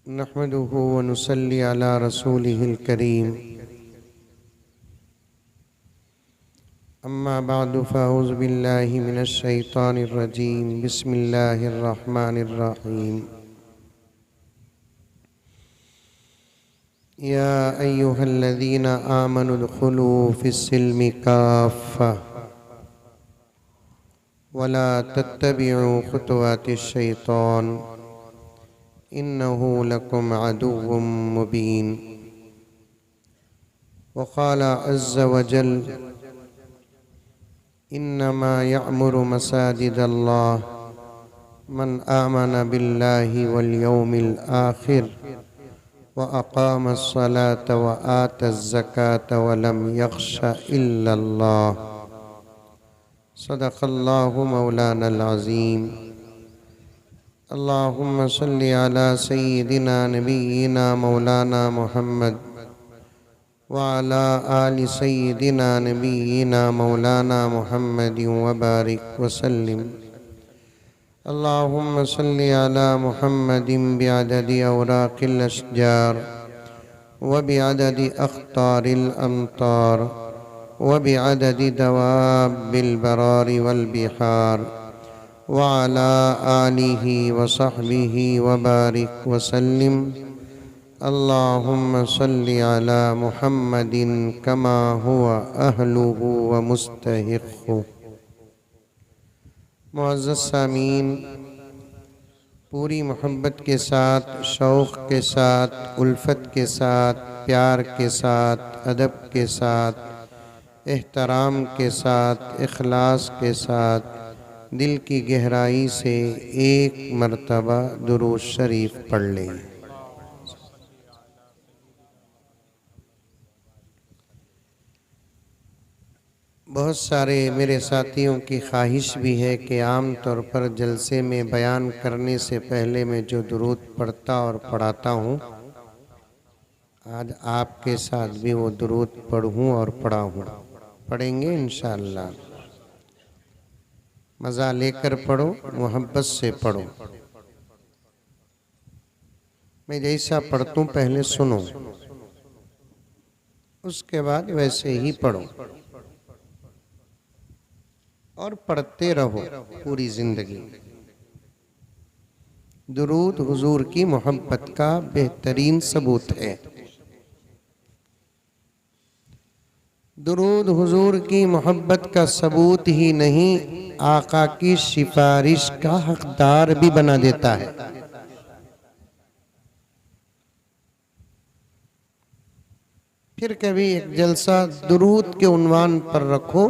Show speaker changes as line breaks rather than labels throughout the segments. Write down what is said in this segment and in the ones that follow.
नहमदुहु व नुसल्ली अला रसूलिहिल करीम। अम्मा बअदु फ़अऊज़ु बिल्लाहि मिनश शैतानिर रजीम। बिस्मिल्लाहिर रहमानिर रहीम। या अय्युहल्लज़ीना आमनु उदखुलू फ़िस्सिल्मि काफ़्फ़ा वला तत्तबिउ खुतवातिश शैतान इन्नहु लकुम अदुव्वुम मुबीन। वक़ाल अज़्ज़ वजल इन्नमा यअमुरु मसाजिदल्लाह मन आमन बिल्लाहि वल यौमिल आखिर व अक़ामस्सलात व आतज़्ज़कात व लम यख़्श इल्लल्लाह। सदक़ल्लाहु मौलानल अज़ीम। अल्लाहुम्मा सल्लि अला सय्यिदिना नबिय्यिना मौलाना मुहम्मद व अला आलि सय्यिदिना नबिय्यिना मौलाना मुहम्मदिन व बारिक व सल्लिम। अल्लाहुम्मा सल्लि अला मुहम्मदिन बिअददि औराक़िल अशजार व बिअददि अख़तारिल अमतार व बिअददि दवाबिल बरारि वल बिहार व अला आलिहि व सहबिहि व बारिक व सल्लिम। अल्लाहुम्मा सल्लि अला मुहम्मदिन कमा हुवा अहलुहु व मुस्तहिक़्क़ुहु। मुअज़्ज़ज़ सामीन, पूरी मोहब्बत के साथ, शौक़ के साथ, उल्फत के साथ, प्यार के साथ, अदब के साथ, एहतराम के साथ, इखलास के साथ, दिल की गहराई से एक मर्तबा दुरूद शरीफ पढ़ लें। बहुत सारे मेरे साथियों की ख्वाहिश भी है कि आम तौर पर जलसे में बयान करने से पहले मैं जो दुरूद पढ़ता और पढ़ाता हूँ, आज आपके साथ भी वो दुरूद पढ़ूँ और पढ़ाऊँ। पढ़ेंगे इंशाअल्लाह। मज़ा लेकर पढ़ो, मोहब्बत से पढ़ो। मैं जैसा पढ़ता हूँ पहले सुनो, उसके बाद वैसे ही पढ़ो और पढ़ते रहो पूरी जिंदगी। दुरूद हुजूर की मोहब्बत का बेहतरीन सबूत है। दुरूद हुजूर की मोहब्बत का सबूत ही नहीं, आका की सिफारिश का हकदार भी बना देता है। फिर कभी एक जलसा दुरूद के उन्वान पर रखो,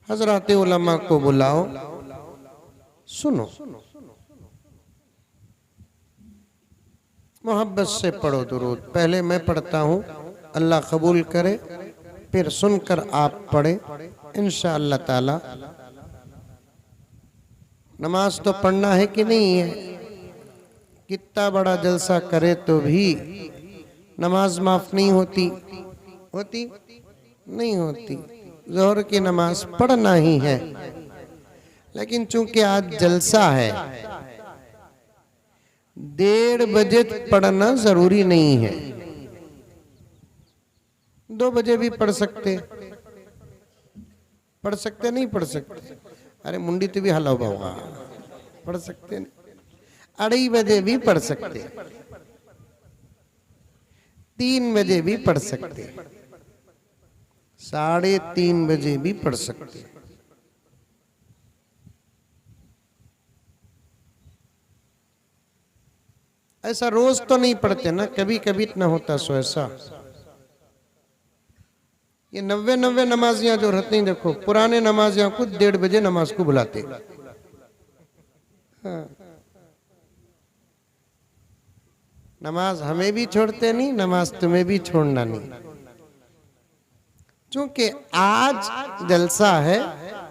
हजरात उलमा को बुलाओ, सुनो, मोहब्बत से पढ़ो दुरूद। पहले मैं पढ़ता हूँ, अल्लाह कबूल करे, फिर सुनकर आप पढ़े इंशाअल्लाह ताला। नमाज तो पढ़ना है कि नहीं है? कितना बड़ा जलसा करे तो भी नमाज माफ नहीं होती। होती नहीं होती। ज़ोहर की नमाज पढ़ना ही है, लेकिन चूंकि आज जलसा है, 1:30 बजे पढ़ना जरूरी नहीं है। 2 बजे भी पढ़ सकते, नहीं पढ़ सकते? अरे मुंडी तो भी हलाओ बाबा, पढ़ सकते नहीं। 2:30 बजे भी पढ़ सकते, 3 बजे भी पढ़ सकते, 3:30 बजे भी पढ़ सकते। ऐसा रोज तो नहीं पढ़ते ना, कभी कभी इतना होता सो ऐसा। ये 90 नमाजियां जो रहते हैं, देखो पुराने नमाजियां खुद 1:30 बजे नमाज को बुलाते। हाँ। नमाज हमें भी छोड़ते नहीं, नमाज तुम्हें भी छोड़ना नहीं। क्योंकि आज जलसा है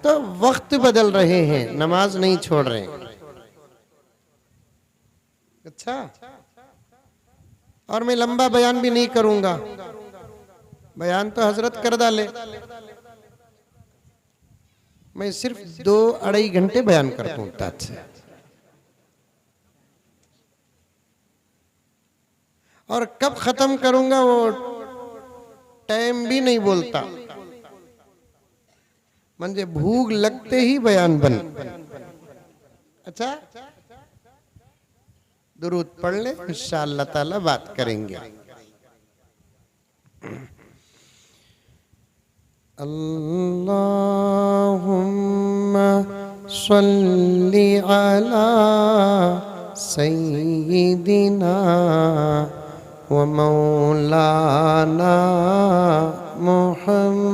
तो वक्त बदल रहे हैं, नमाज नहीं छोड़ रहे। अच्छा, और मैं लंबा बयान भी नहीं करूंगा, बयान तो हजरत कर डाले। मैं सिर्फ 2-2.5 घंटे बयान करता हूँ। और कब खत्म करूंगा वो टाइम भी नहीं बोलता, म्हणजे भूख लगते ही बयान बन। अच्छा, दुरूद पढ़ ले, इंशाअल्लाह ताला बात करेंगे। अल्लाहुम्मा सल्ली अला सय्यिदिना व मौलाना मुहम्मदिन।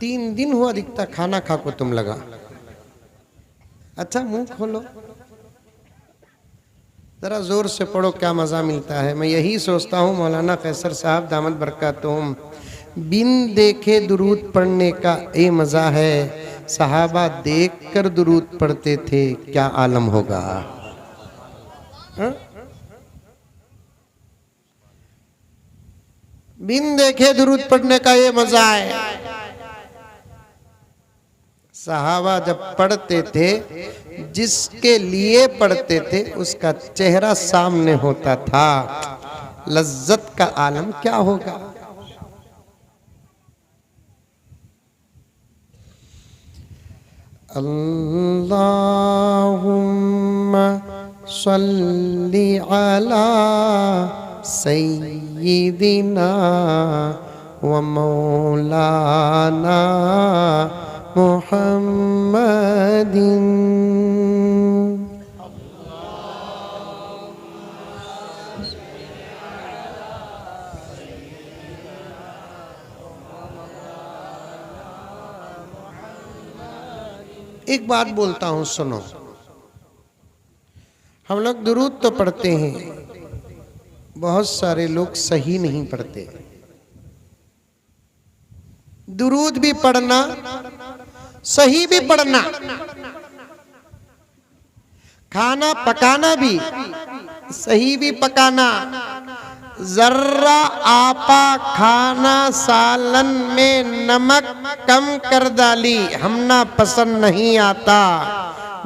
3 दिन हुआ दिखता खाना खा को तुम लगा। अच्छा मुंह खोलो, जरा जोर से पढ़ो, क्या मजा मिलता है। मैं यही सोचता हूँ मौलाना कैसर साहब दामद बरकातुहुम, बिन देखे दुरूद पढ़ने का ये मजा है। सहाबा देख कर दुरूद पढ़ते थे, क्या आलम होगा। हा? बिन देखे दुरूद पढ़ने का ये मजा है। सहाबा जब पढ़ते थे, जिसके लिए पढ़ते थे उसका चेहरा सामने होता था, लज्जत का आलम क्या होगा। अल्लाहुम्मा सल्ली अला सय्यिदिना व मौलाना मुहम्मदिन। एक बात बोलता हूं सुनो, हम लोग दुरूद तो पढ़ते हैं, बहुत सारे लोग सही नहीं पढ़ते। दुरूद भी पढ़ना, सही भी पढ़ना, खाना पकाना भी सही भी पकाना। जर्रा आपा खाना सालन में नमक कम कर डाली, हमना पसंद नहीं आता।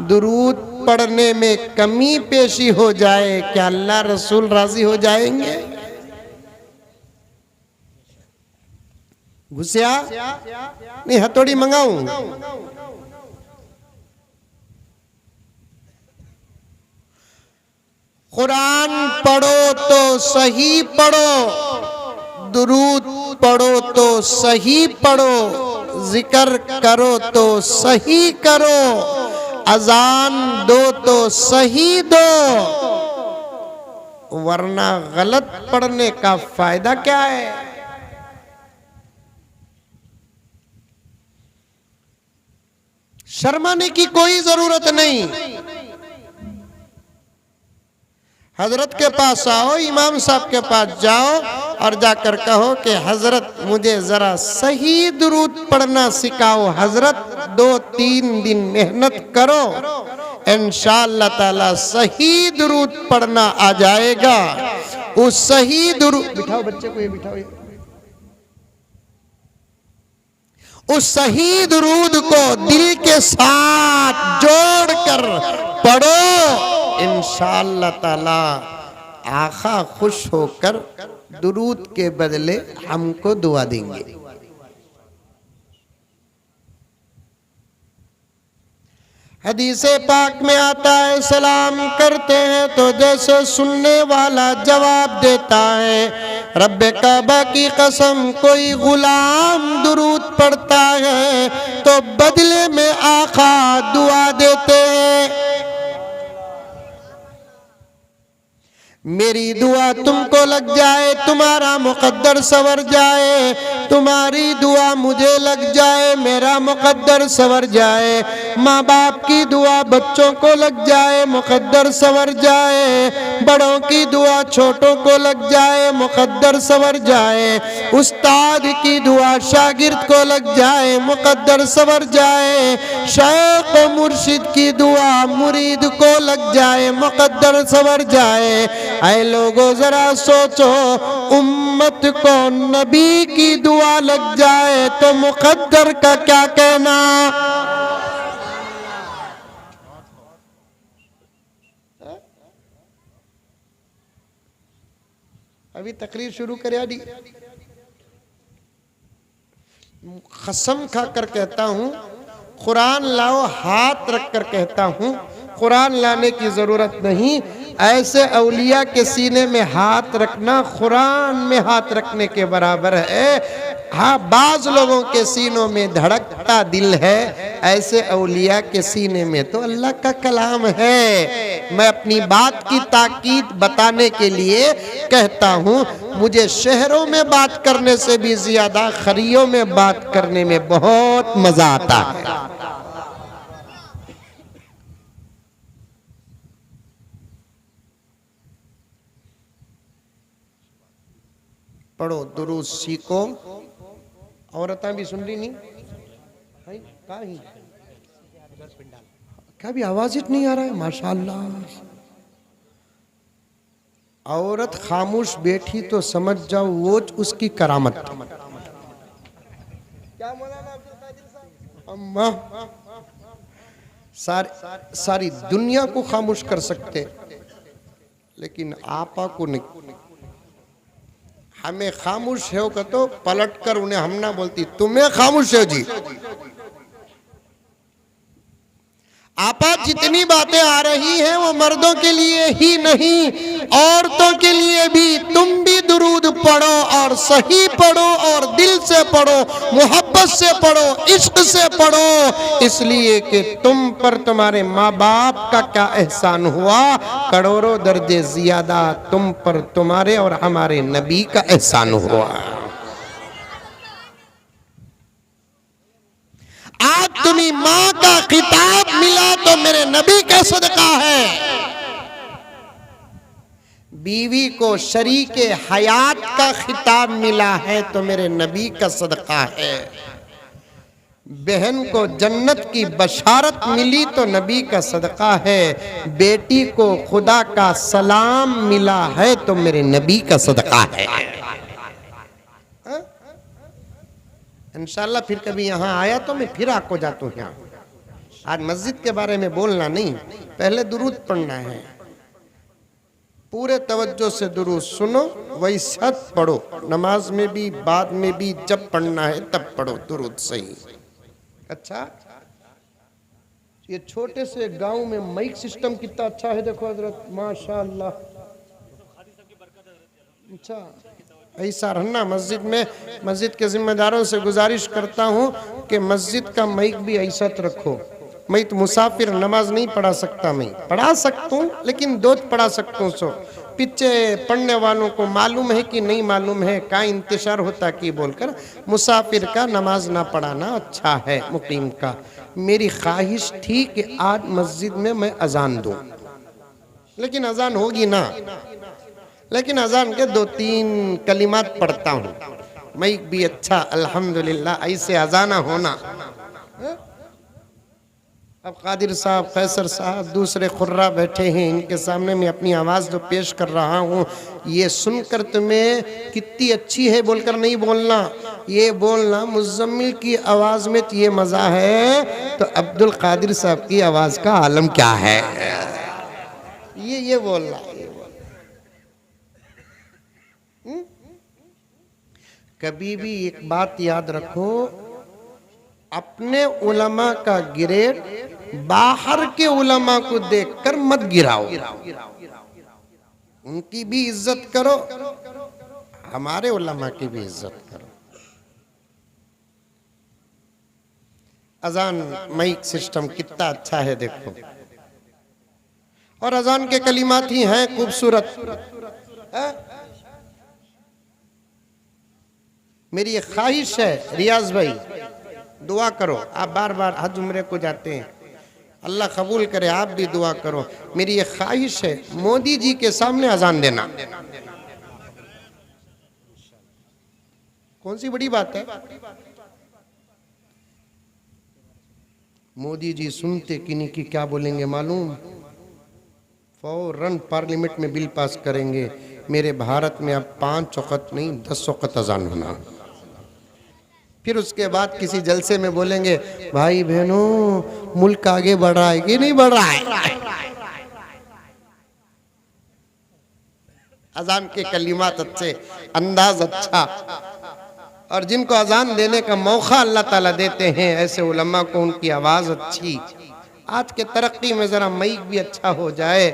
दुरूद पढ़ने में कमी पेशी हो जाए, क्या अल्लाह रसूल राजी हो जाएंगे। घुसिया नहीं, हथौड़ी मंगाऊं। कुरान पढ़ो तो सही पढ़ो, दुरूद पढ़ो तो सही पढ़ो, जिक्र करो तो सही करो, अजान दो तो सही दो, वरना गलत पढ़ने का फायदा क्या है। शर्माने की कोई जरूरत नहीं। हजरत के पास आओ, इमाम साहब के पास जाओ और जाकर कहो कि हजरत मुझे जरा सही दुरूद पढ़ना सिखाओ। हजरत 2-3 दिन मेहनत करो, इंशाअल्लाह ताला सही दुरूद पढ़ना आ जाएगा। उस सही दुरूद, बिठाओ बच्चे को, ये बिठाओ, ये उस सही दुरूद को दिल के साथ जोड़कर पढ़ो, इंशाअल्लाह ताला आका खुश होकर दुरूद के बदले हमको दुआ देंगे। हदीसे पाक में आता है, सलाम करते हैं तो जैसे सुनने वाला जवाब देता है। रब्बे काबा की कसम, कोई गुलाम दुरूद पढ़ता है तो बदले में आका दुआ देते हैं। मेरी दुआ तुमको लग जाए, तुम्हारा मुकद्दर सवर जाए। तुम्हारी दुआ मुझे लग जाए, मेरा मुकद्दर सवर जाए। माँ बाप की दुआ बच्चों को लग जाए मुकद्दर संवर जाए, बड़ों की दुआ छोटों को लग जाए मुकद्दर संवर जाए, उस्ताद की दुआ शागिर्द को लग जाए मुकद्दर संवर जाए, शेख मुर्शिद की दुआ मुरीद को लग जाए मुकद्दर संवर जाए। ऐ लोगों जरा सोचो, उम्मत को नबी की दुआ लग जाए तो मुकद्दर का क्या कहना। अभी तकरीर शुरू करे आदि, कसम खाकर कहता हूं, कुरान लाओ हाथ रखकर कहता हूं, कुरान लाने की जरूरत नहीं, ऐसे औलिया के सीने में हाथ रखना कुरान में हाथ रखने के बराबर है। हाँ, बाज लोगों के सीनों में धड़कता दिल है, ऐसे औलिया के सीने में तो अल्लाह का कलाम है। मैं अपनी बात की ताकीद बताने के लिए कहता हूँ, मुझे शहरों में बात करने से भी ज्यादा खरियों में बात करने में बहुत मजा आता है। पढ़ो, दुरूद सीखो। औरतें भी सुन रही नहीं क्या भी आवाज ही नहीं आ रहा है, माशाअल्लाह। औरत खामोश बैठी तो समझ जाओ वो उसकी करामत। क्या अम्मा सारी दुनिया को खामोश कर सकते, लेकिन आपा को नहीं। हमें खामोश है का तो पलट कर उन्हें हम ना बोलती, तुम्हें खामोश है जी। आपा जितनी बातें आ रही हैं वो मर्दों के लिए ही नहीं, औरतों के लिए भी। तुम भी दुरूद पढ़ो और सही पढ़ो और दिल से पढ़ो, मोहब्बत से पढ़ो, इश्क से पढ़ो, इसलिए कि तुम पर तुम्हारे माँ बाप का क्या एहसान हुआ, करोड़ों दर्जे ज्यादा तुम पर तुम्हारे और हमारे नबी का एहसान हुआ। आज तुम्हें माँ का खिताब मिला तो मेरे नबी का सदका है। बीवी को शरीके हयात का खिताब मिला है तो मेरे नबी का सदका है। बहन को जन्नत की बशारत मिली तो नबी का सदका है। बेटी को खुदा का सलाम मिला है तो मेरे नबी का सदका है। इंशाल्लाह फिर कभी यहाँ आया तो मैं फिर आपको जाता हूँ। यहाँ आज मस्जिद के बारे में बोलना नहीं, पहले दुरूद पढ़ना है। पूरे तवज्जो से दुरूद सुनो, वही सच पढ़ो, नमाज में भी बाद में भी जब पढ़ना है तब पढ़ो दुरूद सही। अच्छा, ये छोटे से गांव में माइक सिस्टम कितना अच्छा है, देखो हजरत, माशाअल्लाह। अच्छा, ऐसा रहना मस्जिद में। मस्जिद के जिम्मेदारों से गुजारिश करता हूँ कि मस्जिद का माइक भी ऐसा रखो। मैं तो मुसाफिर नमाज नहीं पढ़ा सकता, मैं पढ़ा सकता हूँ लेकिन दो पढ़ा सकता हूँ। सो पीछे पढ़ने वालों को मालूम है कि नहीं मालूम है, का इंतजार होता कि बोलकर मुसाफिर का नमाज ना पढ़ाना अच्छा है मुकीम का। मेरी ख्वाहिश थी कि आज मस्जिद में मैं अजान दूँ, लेकिन अजान होगी ना, लेकिन अजान के 2-3 कलिमात पढ़ता हूँ। मैं भी अच्छा अल्हम्दुलिल्लाह, ऐसे अजाना होना। अब कादिर साहब, फैसर साहब, दूसरे खुर्रा बैठे हैं, इनके सामने मैं अपनी आवाज़ जो पेश कर रहा हूँ, ये सुनकर तुम्हें कितनी अच्छी है बोलकर नहीं बोलना, ये बोलना मुज़म्मिल की आवाज़ में तो ये मज़ा है तो अब्दुल कादिर साहब की आवाज़ का आलम क्या है, ये बोलना। कभी भी एक बात याद रखो, अपने उलमा का ग्रेड बाहर के उलमा को देखकर मत गिराओ, उनकी भी इज्जत करो, हमारे उलमा की भी इज्जत करो। अजान माइक सिस्टम कितना अच्छा है देखो, और अजान के कलिमात ही हैं खूबसूरत। मेरी ये ख्वाहिश है रियाज भाई, दुआ करो। आप बार बार हज उम्रे को जाते हैं, अल्लाह कबूल करे, आप भी दुआ करो। मेरी ये ख्वाहिश है मोदी जी के सामने अजान देना। कौन सी बड़ी बात है? मोदी जी सुनते किन्हीं की क्या बोलेंगे मालूम? फौरन पार्लियामेंट में बिल पास करेंगे, मेरे भारत में अब 5 वक़्त नहीं 10 वक़्त अजान होना। फिर उसके बाद किसी जलसे में बोलेंगे, भाई बहनों मुल्क आगे बढ़ रहा है कि नहीं बढ़ रहा है? अजान के कलिमात अच्छे, अंदाज अच्छा, और जिनको अजान देने का मौका अल्लाह ताला देते हैं ऐसे उलमा को, उनकी आवाज़ अच्छी। आज के तरक्की में ज़रा माइक भी अच्छा हो जाए,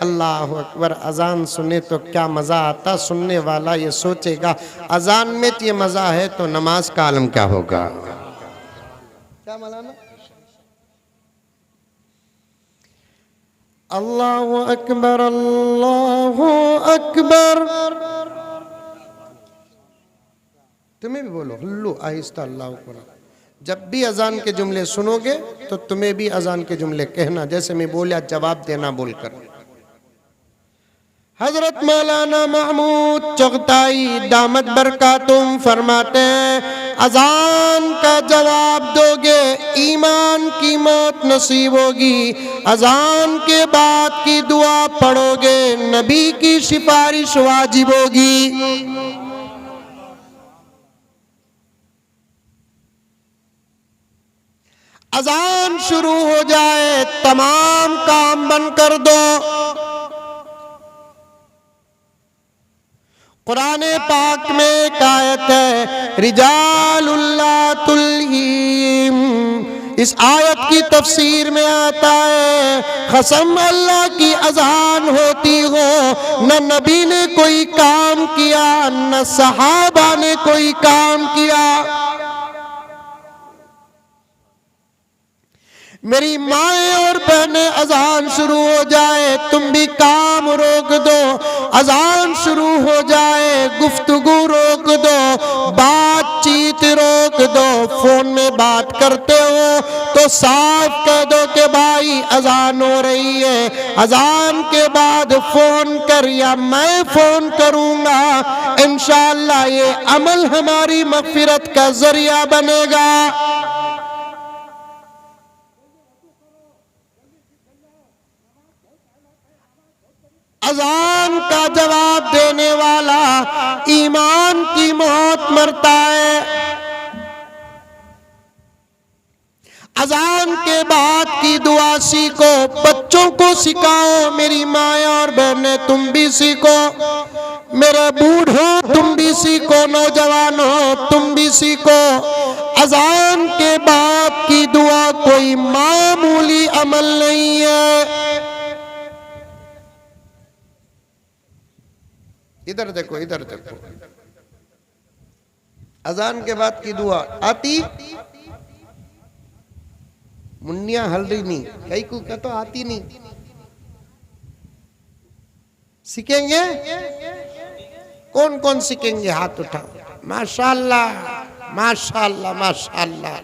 अल्लाह अकबर, अजान सुने तो क्या मज़ा आता। सुनने वाला ये सोचेगा अजान में तो ये मज़ा है तो नमाज का आलम क्या होगा। क्या मौलाना? अल्लाहु अकबर, अल्लाहु अकबर। तुम्हें भी बोलो हल्लू आहिस्ता, अल्लाहु अकबर। जब भी अजान के जुमले सुनोगे तो तुम्हें भी अजान के जुमले कहना, जैसे मैं बोला जवाब देना बोलकर। हजरत मौलाना महमूद चगताई दामत बरकातुम फरमाते हैं, अजान का जवाब दोगे ईमान की मौत नसीब होगी। अजान के बाद की दुआ पढ़ोगे नबी की सिफारिश वाजिब होगी। अजान शुरू हो जाए तमाम काम बंद कर दो। कुरान पाक में एक आयत है, रिजालुल्ला तुल्हीम। इस आयत की तफसीर में आता है, कसम अल्लाह की अजान होती हो, न नबी ने कोई काम किया न सहाबा ने कोई काम किया। मेरी माएँ और बहनें, अजान शुरू हो जाए तुम भी काम रोक दो। अजान शुरू हो जाए गुफ्तगू रोक दो, बातचीत रोक दो। फोन में बात करते हो तो साफ कह दो कि भाई अजान हो रही है, अजान के बाद फोन कर या मैं फोन करूंगा। इंशाअल्लाह ये अमल हमारी मगफिरत का जरिया बनेगा। अजान का जवाब देने वाला ईमान की मौत मरता है। अजान के बाद की दुआ सीखो, बच्चों को सिखाओ। मेरी माँ और बहनें तुम भी सीखो, मेरे बूढ़ों तुम भी सीखो, नौजवानों तुम भी सीखो। अजान के बाद की दुआ कोई मामूली अमल नहीं है। इधर देखो, इधर देखो, अजान के बाद की दुआ आती मुन्निया हल रही नहीं, कई को क्या तो आती नहीं। सीखेंगे? कौन कौन सीखेंगे? हाथ उठाओ। माशाअल्लाह माशाअल्लाह माशाअल्लाह।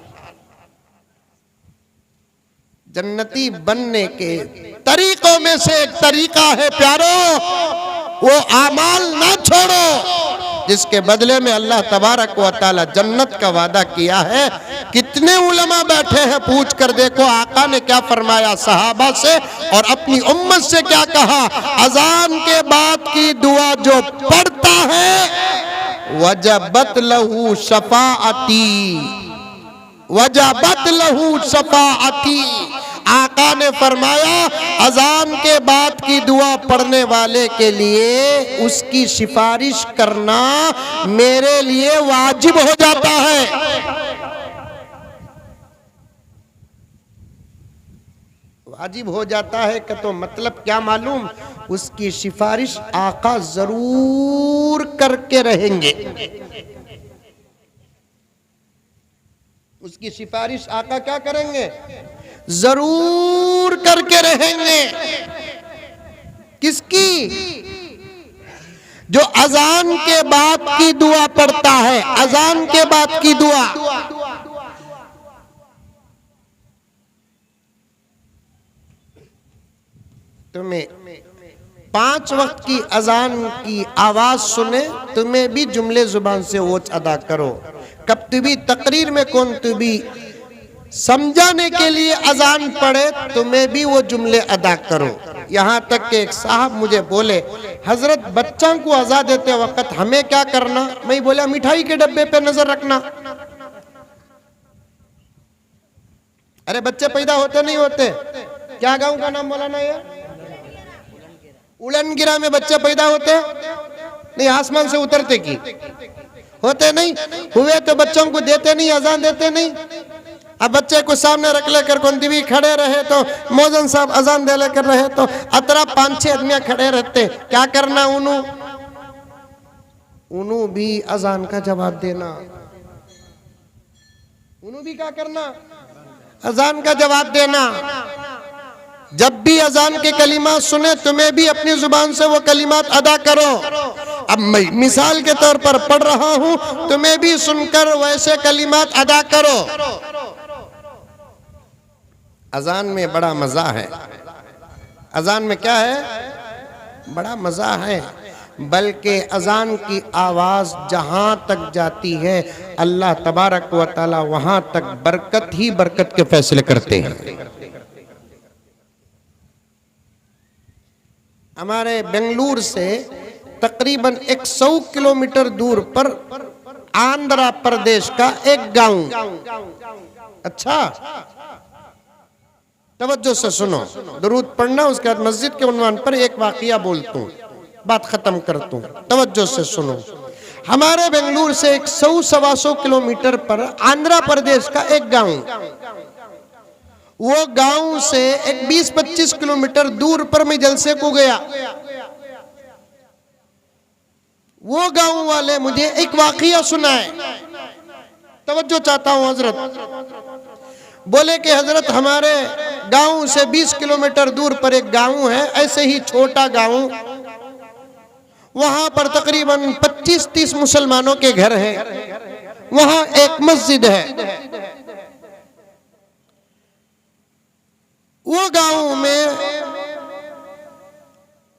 जन्नती बनने के तरीकों में से एक तरीका है प्यारो, वो आमाल ना छोड़ो जिसके बदले में अल्लाह तबारक व तआला जन्नत का वादा किया है। कितने उलमा बैठे हैं, पूछ कर देखो आका ने क्या फरमाया सहाबा से और अपनी उम्मत से क्या कहा। अजान के बाद की दुआ जो पढ़ता है वजबत लहू शफाअती, वजबत लहू शफाअती। आका ने फरमाया अजान के बाद की दुआ पढ़ने वाले के लिए उसकी सिफारिश करना मेरे लिए वाजिब हो जाता है। वाजिब हो जाता है का तो मतलब क्या मालूम? उसकी सिफारिश आका जरूर करके रहेंगे। उसकी सिफारिश आका क्या करेंगे? जरूर करके रहेंगे। किसकी? जो अजान के बाद की दुआ पढ़ता है। अजान के बाद की दुआ तुम्हें 5 वक्त की अजान की आवाज सुने, तुम्हें भी जुमले जुबान से वो अदा करो। कब तू भी तकरीर में कौन तू भी समझाने के लिए अजान पढ़े, तुम्हें भी वो जुमले अदा करो। यहाँ तक कि एक साहब मुझे बोले, हजरत बच्चों को अजा देते वक्त हमें क्या करना? मैं बोला मिठाई के डब्बे पे नजर रखना। अरे बच्चे पैदा होते नहीं होते? क्या गांव का नाम बोला ना? ये उड़नगिरा में बच्चे पैदा होते नहीं, आसमान से उतरते की होते नहीं हुए तो बच्चों को देते नहीं, अजान देते नहीं। अब बच्चे को सामने रख लेकर कौन भी खड़े रहे तो मौजन साहब अजान दे लेकर रहे तो अतरा 5-6 आदमी खड़े रहते, क्या करना? उन्हों भी अजान का जवाब देना। उन्हों भी क्या करना? अजान का जवाब देना। जब भी अजान के कलिमात सुने, तुम्हें भी अपनी जुबान से वो कलिमात अदा करो। अब मैं मिसाल के तौर पर पढ़ रहा हूं, तुम्हें भी सुनकर वैसे कलिमात अदा करो। अजान में बड़ा मजा है। अजान में क्या है? बड़ा मजा है। बल्कि अजान की आवाज जहां तक जाती है, अल्लाह तबारक व तआला वहां तक बरकत ही बरकत के फैसले करते हैं। हमारे बेंगलुरु से तकरीबन 100 किलोमीटर दूर पर आंध्र प्रदेश का एक गांव। अच्छा, तवज्जो से सुनो, दरूद पढ़ना, उसके बाद मस्जिद के उन्वान पर एक वाकया बोलता हूँ, बात खत्म करता हूँ। तवज्जो से सुनो। हमारे बेंगलुरु से 100-125 किलोमीटर पर आंध्र प्रदेश का एक गांव, वो गांव से एक 20-25 किलोमीटर दूर पर मैं जलसे को गया। वो गांव वाले मुझे एक वाकया सुनाए, तवज्जो चाहता हूं हजरत। बोले कि हजरत हमारे गांव से 20 किलोमीटर दूर पर एक गांव है, ऐसे ही छोटा गांव, वहां पर तकरीबन 25-30 मुसलमानों के घर हैं, वहां एक मस्जिद है। वो गांव में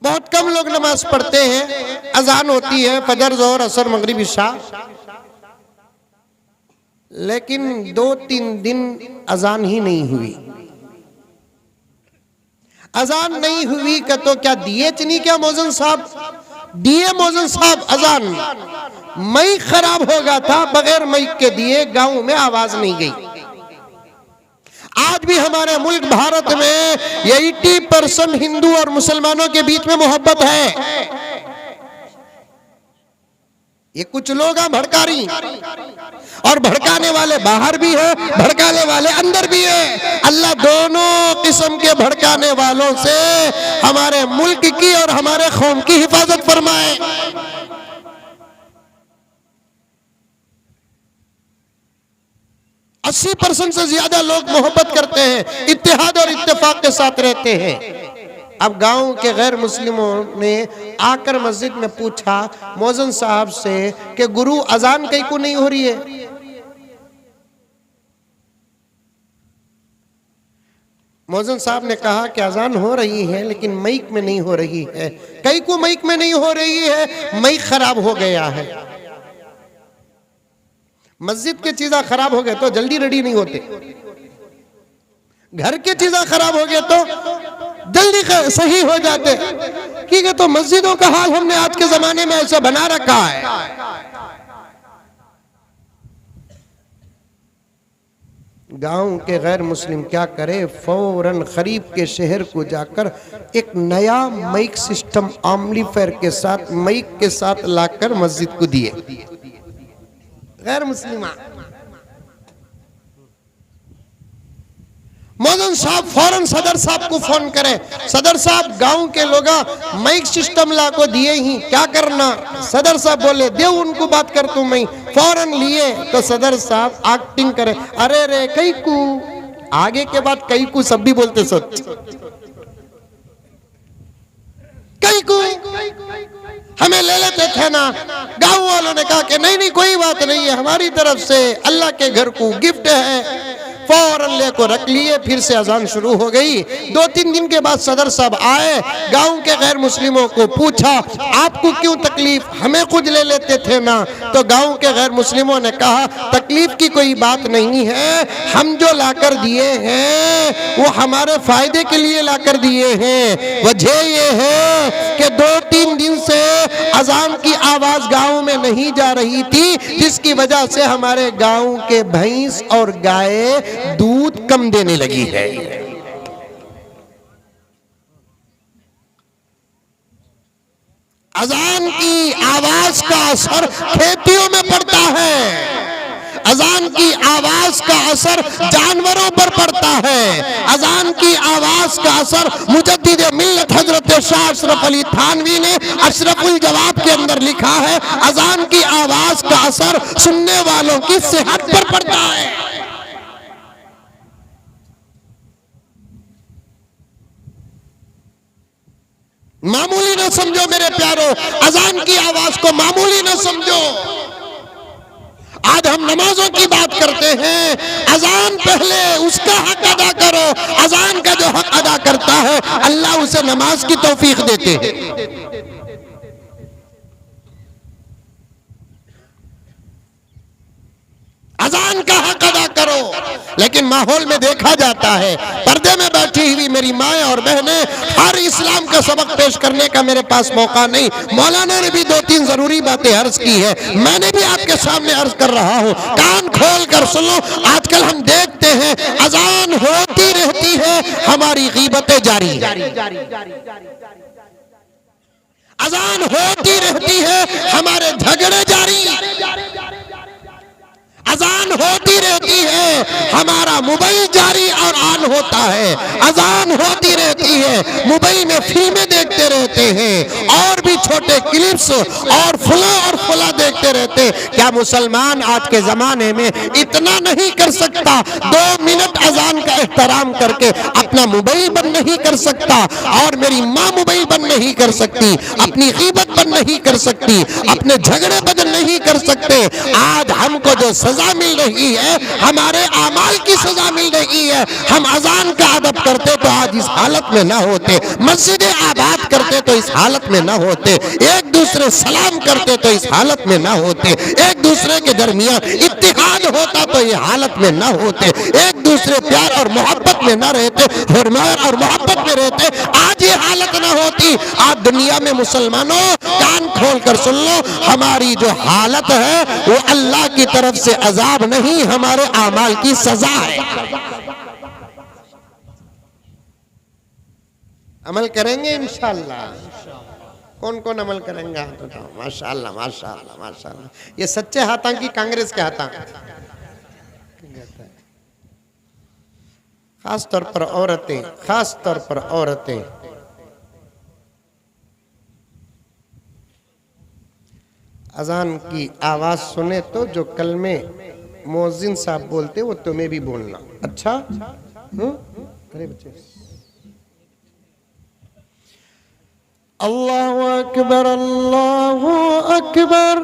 बहुत कम लोग नमाज पढ़ते हैं। अजान होती है फजर, जोहर, असर, मगरिब, इशा, लेकिन 2-3 दिन अजान ही नहीं हुई। अजान नहीं हुई का तो क्या दिए नहीं? क्या मौजन साहब दिए? मौजन साहब अजान माइक खराब हो गया था, बगैर माइक के दिए गांव में आवाज नहीं गई। आज भी हमारे मुल्क भारत में 80% हिंदू और मुसलमानों के बीच में मोहब्बत है। ये कुछ लोग हैं भड़कारी, और भड़काने वाले बाहर भी है, भड़काने वाले अंदर भी है। अल्लाह दोनों किस्म के भड़काने वालों से हमारे मुल्क की और हमारे कौम की हिफाजत फरमाए। 80% से ज्यादा लोग मोहब्बत करते हैं, इत्तेहाद और इत्तेफाक के साथ रहते हैं। अब गांव के गैर मुस्लिमों ने आकर मस्जिद में पूछा मौजन साहब से कि गुरु अजान कहीं को नहीं हो रही है? मौजन साहब ने कहा कि अजान हो रही है लेकिन माइक में नहीं हो रही है। कहीं को माइक में नहीं हो रही है, माइक खराब हो गया है। मस्जिद की चीजें खराब हो गए तो जल्दी रेडी नहीं होते, घर की चीजें खराब हो गए तो जल्दी सही हो जाते। ठीक है, तो मस्जिदों का हाल हमने आज के जमाने में ऐसा बना रखा है। गांव के गैर मुस्लिम क्या करे, फौरन करीब के शहर को जाकर एक नया माइक सिस्टम एम्पलीफायर के साथ, माइक के साथ लाकर मस्जिद को दिए। गैर मुस्लिम मौजन साहब फौरन सदर साहब को फोन करे, सदर साहब गांव के लोग माइक सिस्टम ला को दिए ही, क्या करना? सदर साहब बोले दे उनको बात कर तू। मैं फौरन लिए तो सदर साहब एक्टिंग करे, अरे रे कई को, आगे के बाद कई को सब भी बोलते सच, कई को हमें ले लेते थे ना। गांव वालों ने कहा कि नहीं नहीं कोई बात नहीं है, हमारी तरफ से अल्लाह के घर को गिफ्ट है। फौरन लेको रख लिए। फिर से अजान शुरू हो गई। 2-3 दिन के बाद सदर साहब आए, गांव के गैर मुस्लिमों को पूछा आपको क्यों तकलीफ, हमें खुद ले लेते थे ना। तो गांव के गैर मुस्लिमों ने कहा तकलीफ की कोई बात नहीं है, हम जो लाकर दिए हैं वो हमारे फायदे के लिए लाकर दिए हैं। वजह ये है कि 2-3 दिन से अजान की आवाज गांव में नहीं जा रही थी, जिसकी वजह से हमारे गांव के भैंस और गाय दूध कम देने लगी है। अजान की आवाज का असर खेतियों में पड़ता है, अजान की आवाज का असर जानवरों पर पड़ता है, अजान की आवाज का असर मुजद्दिद मिल्लत हजरत शाह अशरफ अली थानवी ने अशरफुल जवाब के अंदर लिखा है, अजान की आवाज का असर सुनने वालों की सेहत पर पड़ता है। मामूली ना समझो मेरे प्यारो, अजान की आवाज को मामूली ना समझो। आज हम नमाजों की बात करते हैं, अजान पहले उसका हक अदा करो। अजान का जो हक अदा करता है अल्लाह उसे नमाज की तौफीक देते हैं। अजान का हक अदा करो। लेकिन माहौल में देखा जाता है, पर्दे में बैठी हुई मेरी माएँ और बहनें, हर इस्लाम का सबक पेश करने का मेरे पास मौका नहीं। मौलाना ने भी 2-3 जरूरी बातें अर्ज की है, मैंने भी आपके सामने अर्ज कर रहा हूँ, कान खोल कर सुनो। आजकल हम देखते हैं अजान होती रहती है, हमारी गीबतें जारी, अजान होती रहती है, हमारे झगड़े जारी, अजान होती रहती है, हमारा मोबाइल जारी और ऑन होता है, अजान होती रहती है, मोबाइल में फिल्में देखते रहते हैं और भी छोटे क्लिप्स और फुला देखते रहते हैं। क्या मुसलमान आज के जमाने में इतना नहीं कर सकता? 2 मिनट अजान का एहतराम करके अपना मोबाइल बंद नहीं कर सकता, और मेरी माँ मोबाइल बंद नहीं कर सकती, अपनी गीबत बंद नहीं कर सकती, अपने झगड़े बंद नहीं कर सकते। आज हमको जो सजा मिल रही है, हमारे आमाल की सजा मिल रही है। हम अजान का अदब करते तो आज इस हालत में ना होते, मस्जिदें आबाद करते तो इस हालत में ना होते, एक दूसरे सलाम करते तो इस हालत में ना होते, एक दूसरे के दरमियान इत्तेहाद होता तो ये हालत में ना होते, एक दूसरे प्यार और मोहब्बत में ना रहते, हुर्मत और मोहब्बत में रहते, आज ये हालत ना होती। आज दुनिया में मुसलमानों कान खोल कर सुन लो, हमारी जो हालत है वो अल्लाह की तरफ से अजाब नहीं, हमारे आमाल की सजा है। अमल करेंगे इंशाअल्लाह। कौन कौन अमल करेंगे? माशाअल्लाह माशाअल्लाह माशाअल्लाह। ये सच्चे हाथा की कांग्रेस के हाथा, खास तौर पर औरतें, खास तौर पर औरतें। अजान की आवाज सुने तो जो कलमे मुअज्जिन साहब बोलते वो तुम्हें भी बोलना। अच्छा अरे बच्चे, अल्लाहु अकबर अल्लाहु अकबर।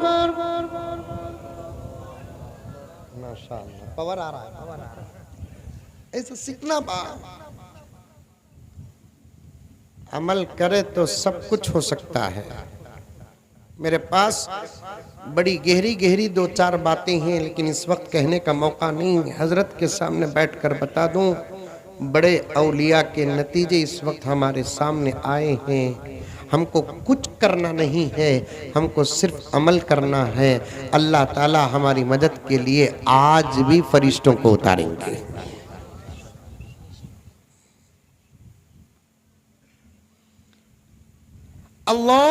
माशाअल्लाह, पावर आ रहा है, पावर आ रहा है। ऐसा सीखना बा, अमल करे तो सब कुछ हो सकता है। मेरे पास बड़ी गहरी गहरी 2-4 बातें हैं, लेकिन इस वक्त कहने का मौका नहीं। हजरत के सामने बैठकर बता दूं, बड़े औलिया के नतीजे इस वक्त हमारे सामने आए हैं। हमको कुछ करना नहीं है, हमको सिर्फ अमल करना है। अल्लाह ताला हमारी मदद के लिए आज भी फरिश्तों को उतारेंगे। अल्लाहु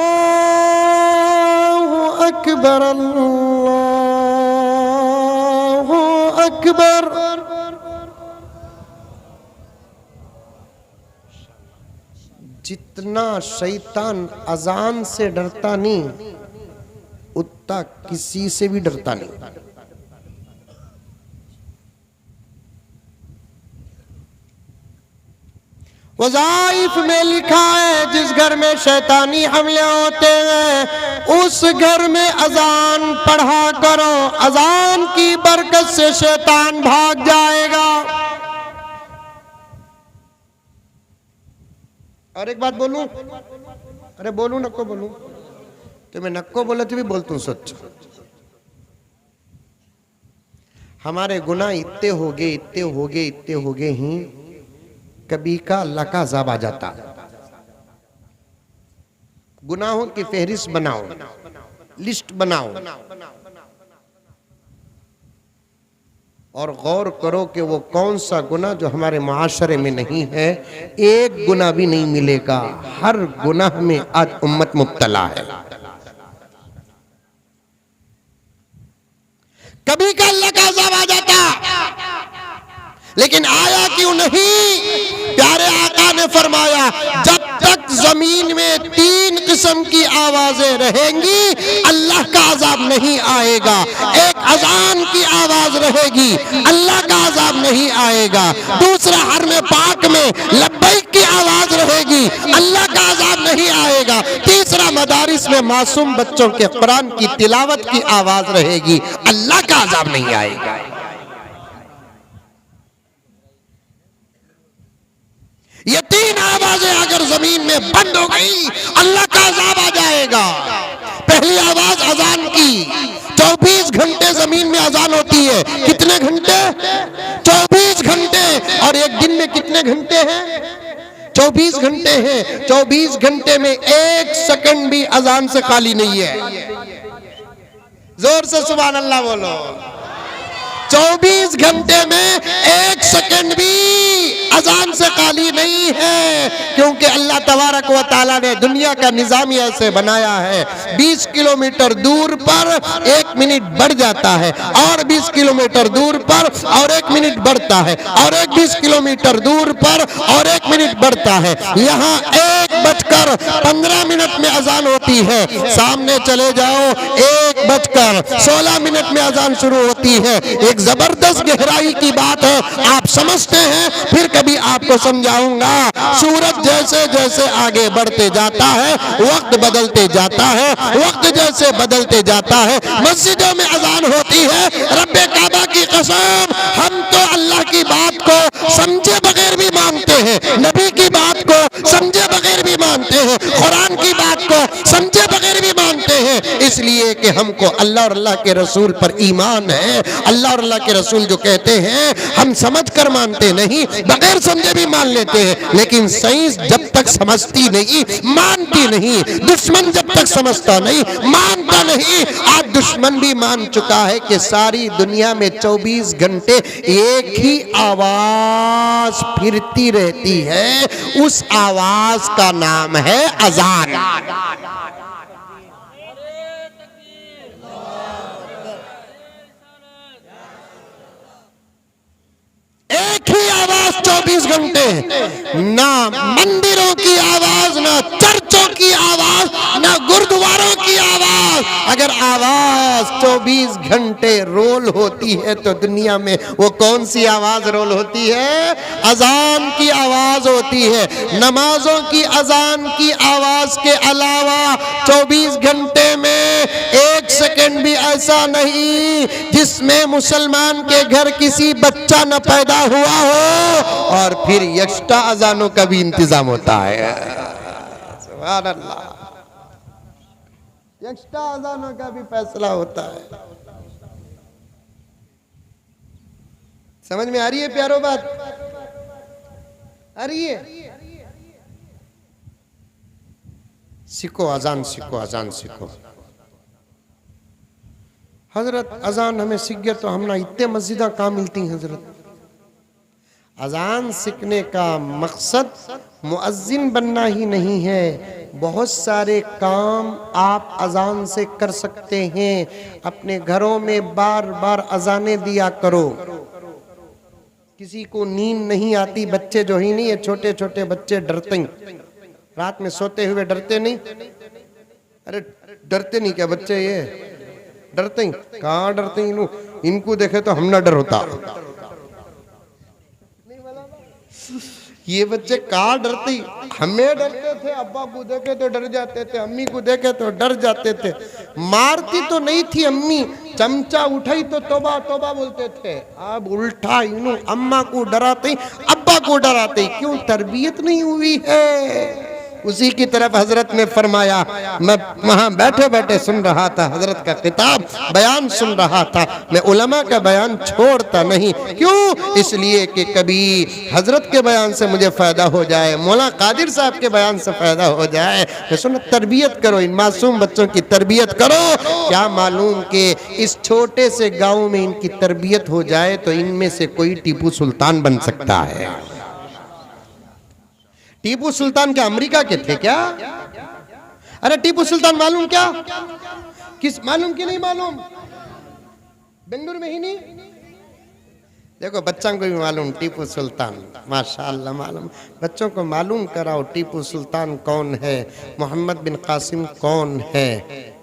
अकबर अल्लाहु अकबर। जितना शैतान अजान से डरता नहीं, उतना किसी से भी डरता नहीं। वज़ाइफ में लिखा है, जिस घर में शैतानी हमले होते हैं उस घर में अजान पढ़ा करो, अजान की बरकत से शैतान भाग जाएगा। और एक बात बोलूं, अरे बोलूं नको बोलूं, तो मैं नक्को बोले तो भी बोलता हूं सच। हमारे गुनाह इतने हो गए, इतने हो गए, इतने हो गए ही कभी का अल्लाह का अज़ाब आ जाता। गुनाहों की फहरिस्त बनाओ, लिस्ट बनाओ और गौर करो कि वो कौन सा गुनाह जो हमारे मुआशरे में नहीं है। एक गुनाह भी नहीं मिलेगा, हर गुनाह में आज उम्मत मुब्तला है। कभी का अल्लाह का अज़ाब आ जाता, लेकिन आया क्यों नहीं? प्यारे आका ने फरमाया, जब तक जमीन में 3 किस्म की आवाजें रहेंगी अल्लाह का अज़ाब नहीं आएगा। एक अजान की आवाज रहेगी, अल्लाह का अज़ाब नहीं आएगा। दूसरा हरम पाक में लब्बैक की आवाज रहेगी, अल्लाह का अज़ाब नहीं आएगा। तीसरा मदारिस में मासूम बच्चों के कुरान की तिलावत की आवाज रहेगी, अल्लाह का अज़ाब नहीं आएगा। ये 3 आवाजें अगर जमीन में बंद हो गई अल्लाह का अज़ाब आ जाएगा। पहली आवाज अजान की, 24 घंटे जमीन में अजान होती है। कितने घंटे? 24 घंटे। और एक दिन में कितने घंटे हैं? 24 घंटे हैं। 24 घंटे में 1 सेकंड भी अजान से खाली नहीं है। जोर से सुभान अल्लाह बोलो। 24 घंटे में 1 सेकंड भी अजान से खाली नहीं है, क्योंकि अल्लाह तबारक व तआला ने दुनिया का निज़ाम ऐसे बनाया है। 20 किलोमीटर दूर पर 1 मिनट बढ़ जाता है, और 20 किलोमीटर दूर पर और 1 मिनट बढ़ता है, और 20 किलोमीटर दूर पर और 1 मिनट बढ़ता है। यहाँ 1:15 में अजान होती है। सामने चले जाओ, 1:16 में अजान शुरू होती है। एक जबरदस्त गहराई की बात है, आप समझते हैं, फिर कभी आपको समझाऊंगा। सूरज जैसे जैसे आगे बढ़ते जाता है वक्त बदलते जाता है, वक्त जैसे बदलते जाता है मस्जिदों में अजान होती है। रब्बे काबा की कसम, हम तो अल्लाह की बात को समझे बगैर भी मानते हैं, नबी की बात को समझे बगैर भी मानते हैं, कुरान की बात को समझे बगैर भी मानते हैं, इसलिए कि हमको अल्लाह और अल्लाह के रसूल पर ईमान है। अल्लाह और अल्लाह के रसूल जो कहते हैं हम समझ कर मानते नहीं, बगैर समझे भी मान लेते हैं। लेकिन साइंस जब तक समझती नहीं मानती नहीं, दुश्मन जब तक समझता नहीं मानता नहीं। आज दुश्मन भी मान चुका है कि सारी दुनिया में 24 घंटे एक ही आवाज फिरती रहती है, उस आवाज का नाम है अजान। एक ही आवाज 24 घंटे, ना मंदिरों की आवाज, ना चर्चों की आवाज, ना गुरुद्वारों की आवाज। अगर आवाज 24 घंटे रोल होती है तो दुनिया में वो कौन सी आवाज रोल होती है? अजान की आवाज होती है। नमाजों की अजान की आवाज के अलावा 24 घंटे में 1 सेकंड भी ऐसा नहीं जिसमें मुसलमान के घर किसी बच्चा न पैदा हुआ हो, और फिर एक्स्ट्रा अजानों का भी इंतजाम होता है। सुभान अल्लाह, एक्स्ट्रा अजानों का भी फैसला होता है। समझ में आ रही है प्यारो बात? आ रही है? सीखो अजान, सीखो अजान, सीखो। हजरत अजान हमें सीख गया तो हम ना इतने मस्जिदा काम मिलती हैं हजरत। अजान सीखने का मकसद मुअज्जिन बनना ही नहीं है, बहुत सारे काम आप अजान से कर सकते हैं। अपने घरों में बार बार अजानें दिया करो। किसी को नींद नहीं आती, बच्चे जो ही नहीं है, छोटे छोटे बच्चे डरते हैं, रात में सोते हुए डरते नहीं। अरे डरते नहीं क्या बच्चे? ये डरते ही कहाँ डरते हैं? इनको देखे तो हम ना डर होता। ये बच्चे कहाँ डरते? हमें डरते थे, अब्बा को देखे तो डर जाते थे, अम्मी को देखे तो डर जाते थे। मारती तो नहीं थी अम्मी, चमचा उठाई तो तोबा तोबा बोलते थे। अब उल्टा अम्मा को डराते, अब्बा को डराते। क्यों? तरबियत नहीं हुई है। उसी की तरफ हजरत ने फरमाया, मैं वहां बैठे बैठे सुन रहा था, हजरत का किताब बयान सुन रहा था, मैं उलमा का बयान छोड़ता नहीं। क्यों? इसलिए कि कभी हजरत के बयान से मुझे फायदा हो जाए, मौला कादिर साहब के बयान से फायदा हो जाए। मैं सुन, तरबियत करो, इन मासूम बच्चों की तरबियत करो। क्या मालूम कि इस छोटे से गांव में इनकी तरबियत हो जाए तो इनमें से कोई टीपू सुल्तान बन सकता है। टीपू सुल्तान क्या अमेरिका के थे क्या? अरे टीपू सुल्तान मालूम क्या, किस मालूम कि नहीं मालूम, बेंगलुरु में ही नहीं। देखो बच्चों को भी मालूम टीपू सुल्तान, माशाअल्लाह मालूम। बच्चों को मालूम कराओ टीपू सुल्तान कौन है, मोहम्मद बिन कासिम कौन है,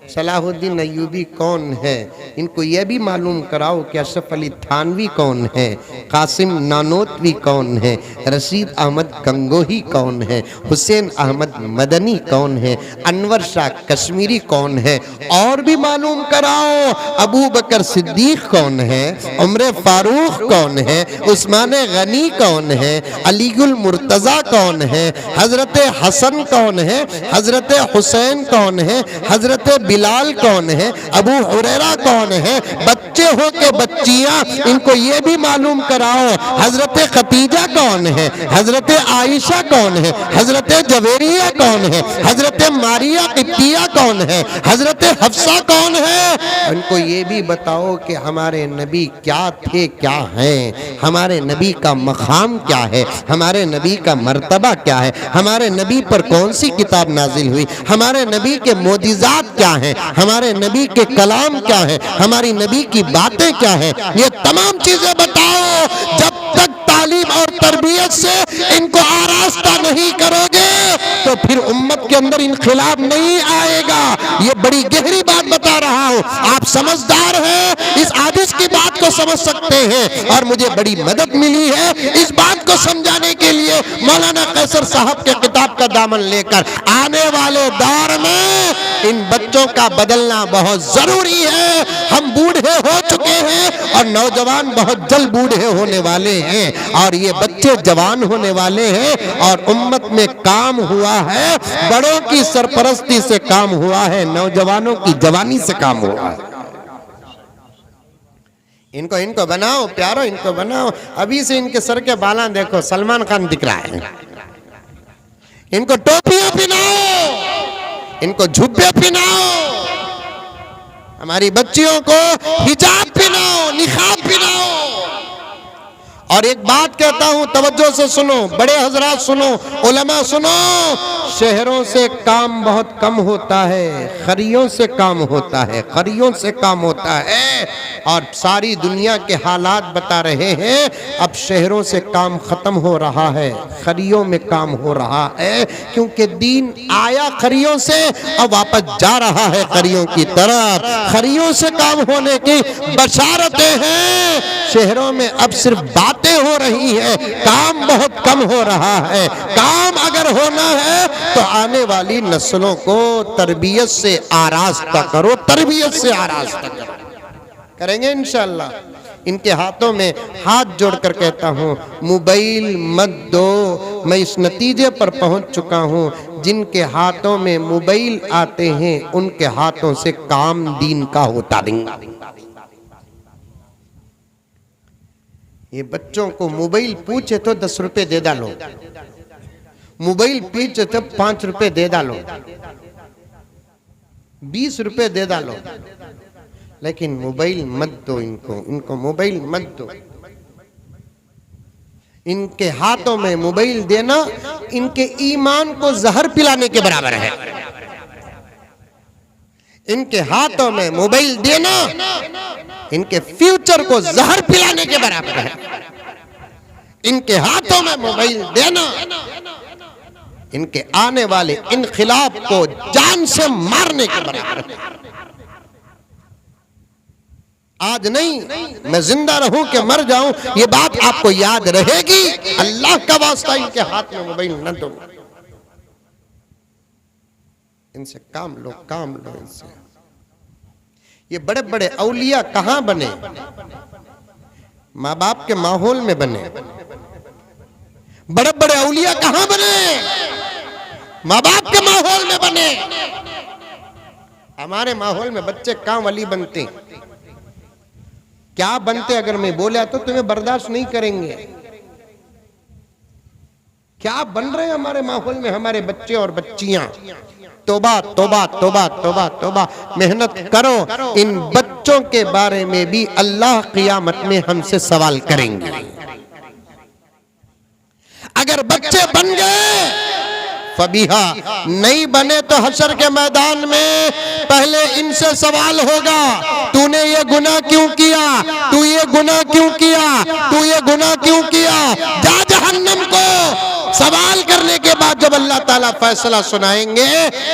सलाहुद्दीन अय्यूबी कौन है। इनको यह भी मालूम कराओ कि अशरफ अली थानवी कौन है, कासिम नानोतवी कौन है, रशीद अहमद गंगोही कौन है, हुसैन अहमद मदनी कौन है, अनवर शाह कश्मीरी कौन है। और भी मालूम कराओ अबू बकर सिद्दीक कौन है, उमर फारूक कौन है, उस्मान गनी कौन है, अलीगुल मुर्तजा कौन है, हजरत हसन कौन है, हजरत हुसैन कौन है, हजरत बिलाल कौन है, अबू हुरैरा कौन है। बच्चे हो के बच्चियां, इनको ये भी मालूम कराओ हजरत खतीजा कौन है, हजरत आयशा कौन है, हजरत जवेरिया कौन है, हजरत मारिया कित्तिया कौन है, हजरत हफ्सा कौन है। इनको ये भी बताओ कि हमारे नबी क्या थे, क्या हैं, हमारे नबी का मकाम क्या है, हमारे नबी का मर्तबा क्या है, हमारे नबी पर कौन सी किताब नाजिल हुई, हमारे नबी के मोदिजात क्या है, हमारे नबी के कलाम क्या है, हमारी नबी की बातें क्या है। ये तमाम चीजें बताओ। जब तक तालीम और तरबियत से इनको आरास्ता नहीं करोगे तो फिर उम्मत के अंदर इनकलाब नहीं आएगा। ये बड़ी गहरी बात बता रहा हूँ, आप समझदार हैं, इस आदिश की बात को समझ सकते हैं। और मुझे बड़ी मदद मिली है इस बात को समझाने के लिए, मौलाना कैसर साहब के किताब का दामन लेकर। आने वाले दौर में इन बच्चों का बदलना बहुत जरूरी है। हम बूढ़े हो चुके हैं और नौजवान बहुत जल्द बूढ़े होने वाले हैं, और ये बच्चे जवान होने वाले हैं। और उम्मत में काम हुआ है, बड़ों की सरपरस्ती से काम हुआ है, नौजवानों की जवानी से काम हुआ है। इनको बनाओ प्यारो, इनको बनाओ। अभी से इनके सर के बाला देखो सलमान खान दिख रहा है। इनको टोपियां पहनाओ, इनको झुब्बे पहनाओ, हमारी बच्चियों को हिजाब पहनाओ, निकाब पहनाओ। और एक बात कहता हूं, तवज्जो से सुनो, बड़े हजरात सुनो, उलमा सुनो, शहरों से काम बहुत कम होता है, खरियों से काम होता है, खरियों से काम होता है। और सारी दुनिया के हालात बता रहे हैं, अब शहरों से काम खत्म हो रहा है, खरियों में काम हो रहा है। क्योंकि दीन आया खरियों से, अब वापस जा रहा है खरियों की तरफ। खरियों से काम होने की बशारतें हैं। शहरों में अब सिर्फ बातें हो रही है, काम बहुत कम हो रहा है। काम अगर होना है तो आने वाली नस्लों को तरबियत से आरास्ता करो, तरबियत से आरास्ता करो। करेंगे इंशाअल्लाह। इनके हाथों में हाथ जोड़कर कहता हूँ, मोबाइल मत दो। मैं इस नतीजे पर पहुँच चुका हूँ, जिनके हाथों में मोबाइल आते हैं उनके हाथों से काम दीन का होता नहीं। ये बच्चों को मोबाइल पूछे तो 10 रुपए दे डालो, मोबाइल पूछे तो 5 रुपए दे डालो, 20 रुपए दे डालो, लेकिन मोबाइल मत दो इनको मोबाइल मत दो। इनके हाथों में मोबाइल देना इनके ईमान को जहर पिलाने के बराबर है। इनके हाथों में मोबाइल देना इनके फ्यूचर को जहर पिलाने के बराबर है। इनके हाथों में मोबाइल देना इनके आने वाले इनखिलाफ को जान से मारने के बराबर है। आज नहीं, मैं जिंदा रहूं कि मर जाऊं, ये बात आपको याद रहेगी। अल्लाह का वास्ता इनके हाथ में मोबाइल न दो। इनसे काम लो, काम लो इनसे। ये बड़े बड़े औलिया कहां बने? माँ बाप के माहौल में बने। बड़े बड़े औलिया कहां बने? माँ बाप के माहौल में बने। हमारे माहौल में बच्चे कहाँ वली बनते, क्या बनते, अगर मैं बोला तो तुम्हें बर्दाश्त नहीं करेंगे। क्या बन रहे हैं हमारे माहौल में हमारे बच्चे और बच्चियां। तौबा तौबा तौबा तौबा तौबा। मेहनत करो, इन बच्चों के बारे में भी अल्लाह क़ियामत में हमसे सवाल करेंगे। अगर बच्चे बन गए फबीहा, नहीं बने तो हशर के मैदान में पहले इनसे सवाल होगा, तूने ये गुनाह क्यों किया, तू ये गुनाह क्यों किया, तू ये गुनाह क्यों किया, जा जहन्नम को। सवाल करने के बाद जब अल्लाह ताला फैसला सुनाएंगे,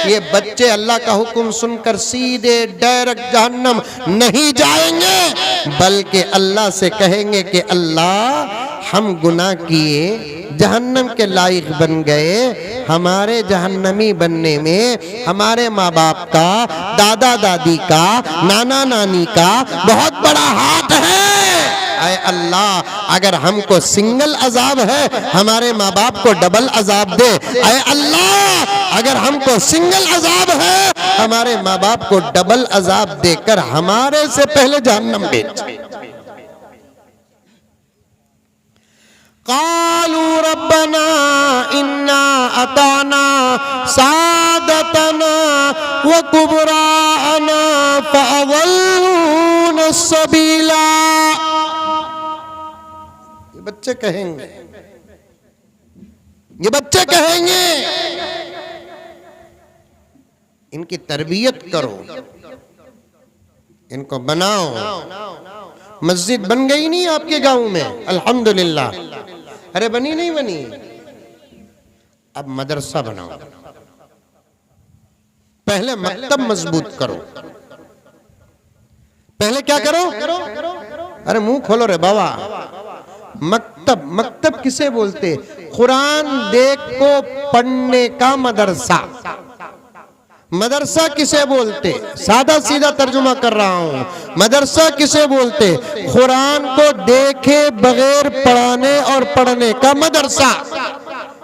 ये बच्चे अल्लाह का हुक्म सुनकर सीधे डायरेक्ट जहन्नम नहीं जाएंगे, बल्कि अल्लाह से कहेंगे कि अल्लाह हम गुनाह किए, जहन्नम के लायक बन गए, हमारे जहन्नमी बनने में हमारे माँ बाप का, दादा दादी का, नाना नानी का बहुत बड़ा हाथ है। ऐ अल्लाह, अगर हमको सिंगल अजाब है, हमारे माँ बाप को डबल अजाब दे। ऐ अल्लाह, अगर हमको सिंगल अजाब है, हमारे माँ बाप को डबल अजाब देकर हमारे से पहले जहन्नम भेज। क़ालू रब्बना इन्ना अताना सादतना व कुबराना फ़अज़ल्लूना सबीला। ये बच्चे कहेंगे, ये बच्चे कहेंगे। इनकी तरबियत करो, इनको बनाओ। मस्जिद बन गई नहीं आपके गांव में, अल्हम्दुलिल्लाह। अरे बनी नहीं बनी, अब मदरसा बनाओ। पहले मकतब मजबूत करो। पहले क्या करो? अरे मुंह खोलो रे बाबा। मकतब, मकतब किसे बोलते? कुरान देख को पढ़ने का मदरसा। मदरसा किसे बोलते? सादा सीधा तर्जुमा कर रहा हूं। मदरसा किसे बोलते? कुरान को देखे बगैर पढ़ाने और पढ़ने का मदरसा।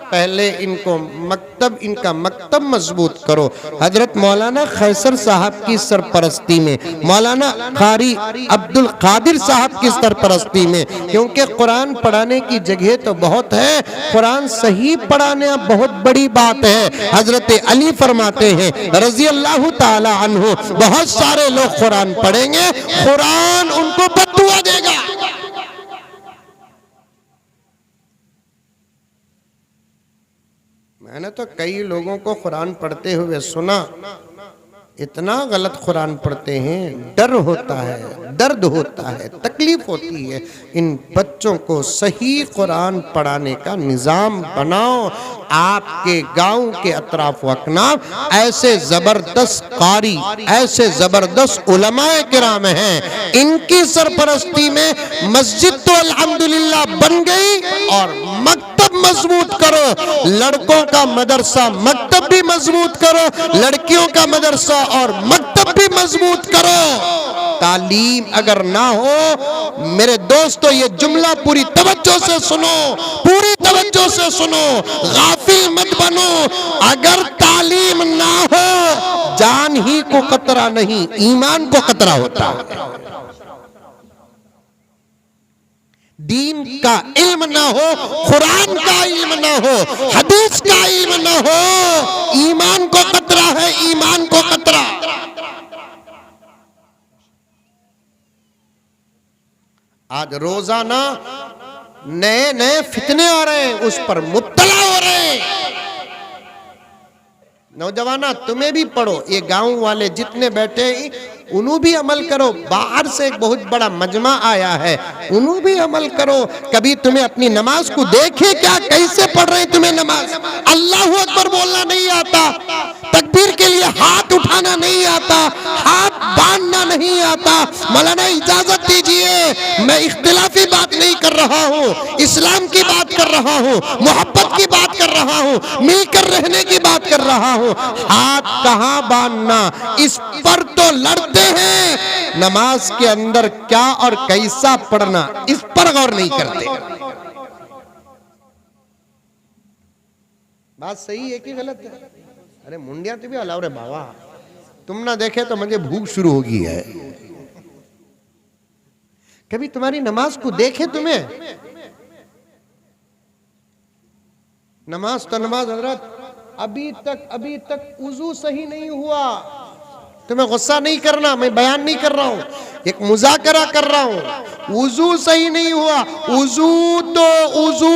पहले इनको मकतब, इनका मकतब मजबूत करो। हजरत मौलाना खैसर साहब की सरपरस्ती में, मौलाना कारी अब्दुल कादिर साहब की सरपरस्ती में, क्योंकि कुरान पढ़ाने की जगह तो बहुत है, कुरान सही पढ़ाना बहुत बड़ी बात है। हजरत अली फरमाते हैं रजी अल्लाह ताला अन्हु, बहुत सारे लोग कुरान पढ़ेंगे, कुरान उनको बद्दुआ देगा। मैंने तो कई लोगों को कुरान पढ़ते हुए सुना, इतना गलत कुरान पढ़ते हैं, डर होता है, दर्द होता है, तकलीफ होती है। इन बच्चों को सही कुरान पढ़ाने का निज़ाम बनाओ। आपके गांव के अतराफ व अकनाफ ऐसे जबरदस्त कारी, ऐसे जबरदस्त उलमाए किराम हैं, इनकी सरपरस्ती में मस्जिद तो अल्हम्दुलिल्लाह बन गई, और मकतब मजबूत करो। लड़कों का मदरसा मकतब भी मजबूत करो, लड़कियों का मदरसा और मकतब भी मजबूत करो। तालीम अगर ना हो, मेरे दोस्तों ये जुमला पूरी तवज्जो से सुनो, पूरी तवज्जो से सुनो, गाफिल मत बनो। अगर तालीम ना हो, जान ही को खतरा नहीं, ईमान को खतरा होता है। दीन का इल्म ना हो, कुरान का इल्म ना हो, हदीस का इल्म ना हो, ईमान को खतरा है, ईमान को खतरा। आज रोजाना नए नए फितने आ रहे हैं, उस पर मुब्तला हो रहे हैं। नौजवाना तुम्हें भी पढ़ो, ये गांव वाले जितने बैठे हैं उन्हों भी अमल करो। बाहर से एक बहुत बड़ा मजमा आया है, उन्हों भी अमल करो। कभी तुम्हें अपनी नमाज को देखे क्या, कैसे पढ़ रहे तुम्हें नमाज? अल्लाहू अकबर बोलना नहीं आता, तकबीर के लिए हाथ उठाना नहीं आता, हाथ बांधना नहीं आता। मौलाना इजाजत दीजिए, मैं इख्तिलाफी बात नहीं कर रहा हूँ, इस्लाम की बात कर रहा हूँ, मोहब्बत की बात कर रहा हूँ, मिलकर रहने की बात कर रहा हूँ। हाथ कहाँ बांधना, इस पर तो लड़ते हैं। नमाज के अंदर क्या और कैसा पढ़ना, इस पर गौर नहीं करते। बात सही है कि गलत है? अरे मुंडिया तो भी अलाव रे बाबा, तुम ना देखे तो मुझे भूख शुरू होगी है। कभी तुम्हारी नमाज को देखे तुम्हें? नमाज तो नमाज हजरत, अभी तक वुजू सही नहीं हुआ। तुम्हें गुस्सा नहीं करना, मैं बयान नहीं कर रहा हूं, एक मुजाकरा कर रहा हूं। वुजू सही नहीं हुआ, वुजू तो वुजू,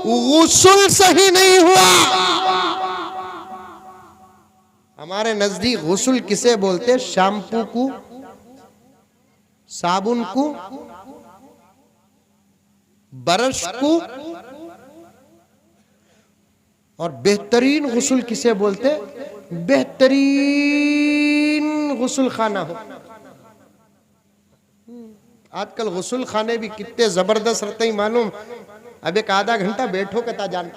गुस्ल सही नहीं हुआ। हमारे नजदीक गुस्ल किसे बोलते? शैम्पू को, साबुन को, ब्रश को, और बेहतरीन गुस्ल किसे बोलते? बेहतरीन गुस्ल खाना हो। आजकल गुस्ल खाने भी कितने जबरदस्त रहते ही मालूम। अब एक आधा घंटा बैठो कहता जान,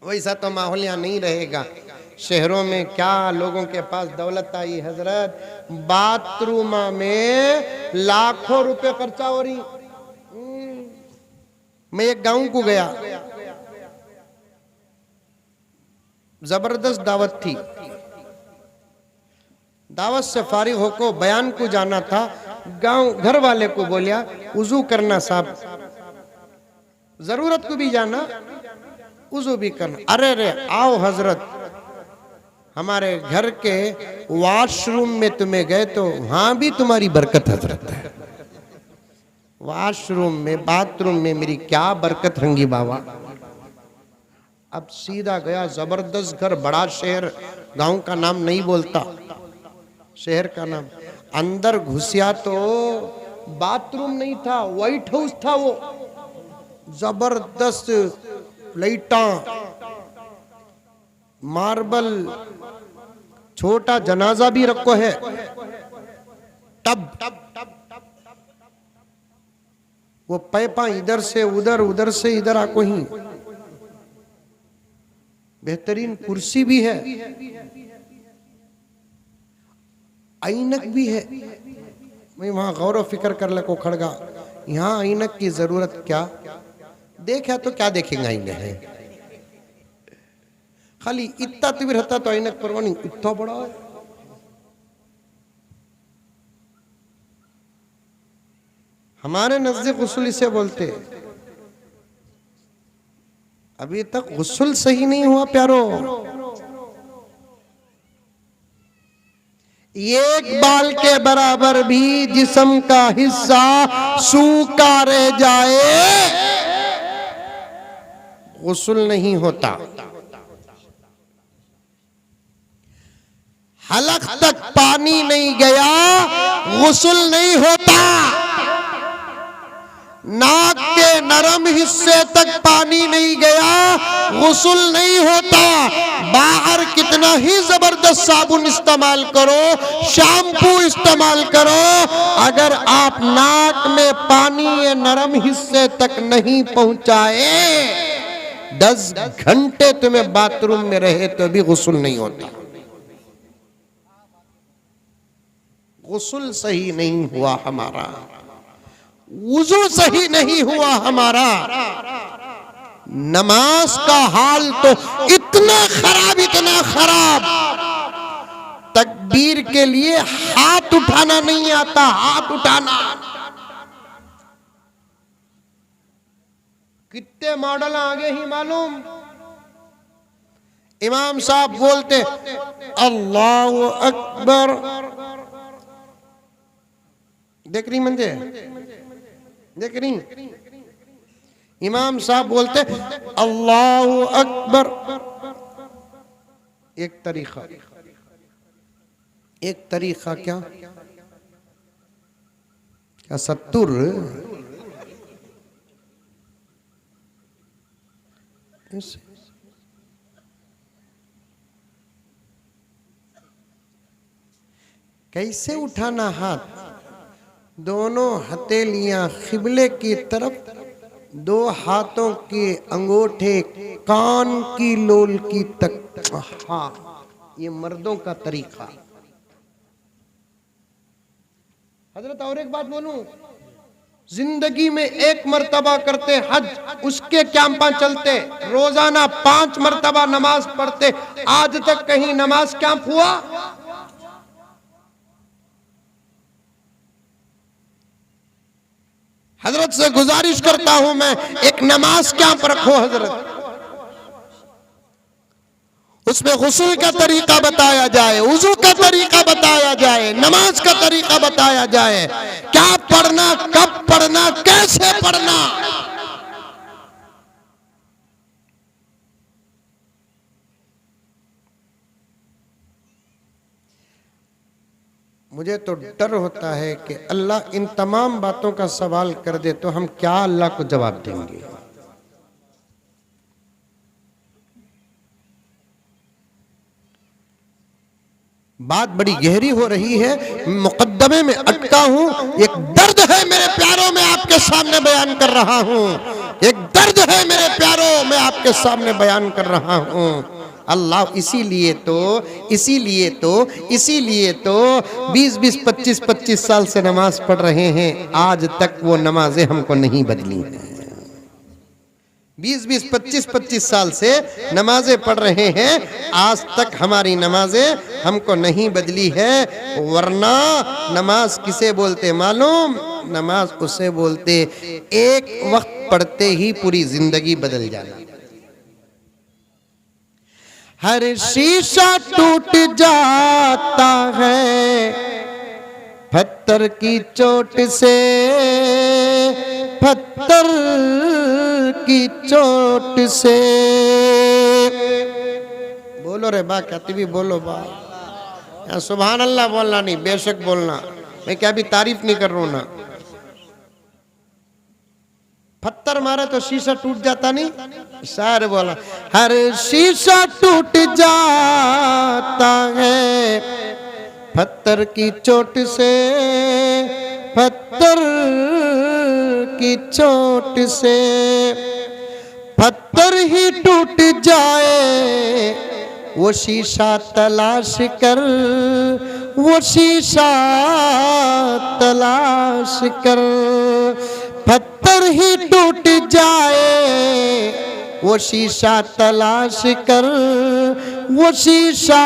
वैसा तो माहौल यहाँ नहीं रहेगा। शहरों में क्या लोगों के पास दौलत आई हजरत, बाथरूम में लाखों रुपए खर्चा हो रही। मैं एक गांव को गया, जबरदस्त दावत थी। दावत से फारिग होकर बयान को जाना था। गांव घर वाले को बोलिया वुजू करना साहब, जरूरत को भी जाना, वुजू भी करना। अरे रे आओ हजरत, हमारे घर के वॉशरूम में तुम्हें गए तो वहां भी तुम्हारी बरकत हजरत है। वॉशरूम में, बाथरूम में मेरी क्या बरकत रंगी बाबा। अब सीधा गया, जबरदस्त घर, बड़ा शहर, गांव का नाम नहीं बोलता, शहर का नाम। अंदर घुसिया तो बाथरूम नहीं था, व्हाइट हाउस था वो। जबरदस्त लाइटा, मार्बल, छोटा जनाजा भी रखो है, टब, वो पैपा इधर से उधर, उधर से इधर आको ही। बेहतरीन कुर्सी भी है, ऐनक भी है। मैं वहां गौर फिक्र कर ले को खड़गा, यहाँ ऐनक की जरूरत क्या? देखा तो क्या देखेंगे ऐने है, खाली इतना तो भी रहता तो ऐनक परवानी इतना बड़ा है। हमारे नजदीक गुस्ल इसे बोलते। अभी तक गुस्ल सही नहीं हुआ प्यारो। एक बाल के बराबर भी जिस्म का हिस्सा सूखा रह जाए, गुस्ल नहीं होता। हलक तक पानी नहीं गया, गुस्ल नहीं होता। नाक के नरम हिस्से तक पानी नहीं गया, गुस्ल नहीं होता। बाहर कितना ही जबरदस्त साबुन इस्तेमाल करो, शैम्पू इस्तेमाल करो, अगर आप नाक में पानी ये नरम हिस्से तक नहीं पहुंचाए, 10 घंटे तुम्हें बाथरूम में रहे तो भी गुस्ल नहीं होता। गुस्ल सही नहीं हुआ हमारा, वुजू सही नहीं हुआ हमारा। नमाज का हाल तो इतना खराब, इतना खराब, तकबीर के लिए हाथ उठाना नहीं आता, हाथ उठाना। कितने मॉडल आगे ही मालूम। इमाम साहब बोलते अल्लाहु अकबर, देख रही मंजे, देख रही। इमाम साहब बोलते अल्लाहु अकबर, एक तरीका, एक तरीका क्या क्या 70 कैसे उठाना हाथ? दोनों हथेलियां खिबले की तरफ, 2 हाथों के अंगूठे कान की लोल की तक। हाँ, ये मर्दों का तरीका। हजरत और एक बात बोलूं, जिंदगी में एक मर्तबा करते हज, उसके कैंपा चलते, रोजाना 5 मर्तबा नमाज पढ़ते, आज तक कहीं नमाज कैंप हुआ? हजरत से गुजारिश करता हूं मैं, एक नमाज कैंप रखो हजरत, उसमें गुस्ल का तरीका बताया जाए, वुजू का तरीका बताया जाए, नमाज का तरीका बताया जाए, क्या पढ़ना, कब पढ़ना, कैसे पढ़ना। मुझे तो डर होता है कि अल्लाह इन तमाम बातों का सवाल कर दे तो हम क्या अल्लाह को जवाब देंगे। बात बड़ी गहरी हो रही है, मुकद्दमे में अटका हूं, एक दर्द है मेरे प्यारों में आपके सामने बयान कर रहा हूं, एक दर्द है मेरे प्यारों में आपके सामने बयान कर रहा हूं। अल्लाह इसीलिए तो 20-20, 25-25 साल से नमाज पढ़ रहे हैं, आज तक वो नमाजें हमको नहीं बदली हैं। 20-20, 25-25 साल से नमाजें पढ़ रहे हैं, आज तक हमारी नमाजें हमको नहीं बदली है। वरना नमाज किसे बोलते मालूम? नमाज उसे बोलते एक वक्त पढ़ते ही पूरी जिंदगी बदल जाना। हर शीशा टूट जाता है पत्थर की चोट से, पत्थर की चोट से। बोलो रे बा, कहती भी बोलो बा, सुभान अल्लाह बोलना नहीं, बेशक बोलना, मैं क्या भी तारीफ नहीं कर रहा हूं ना। पत्थर मारे तो शीशा टूट जाता नहीं, शायर बोला हर शीशा टूट जाता है पत्थर की चोट से, पत्थर की चोट से। पत्थर ही टूट जाए वो शीशा तलाश कर, वो शीशा तलाश कर। पत्थर ही टूट जाए वो शीशा तलाश कर, वो शीशा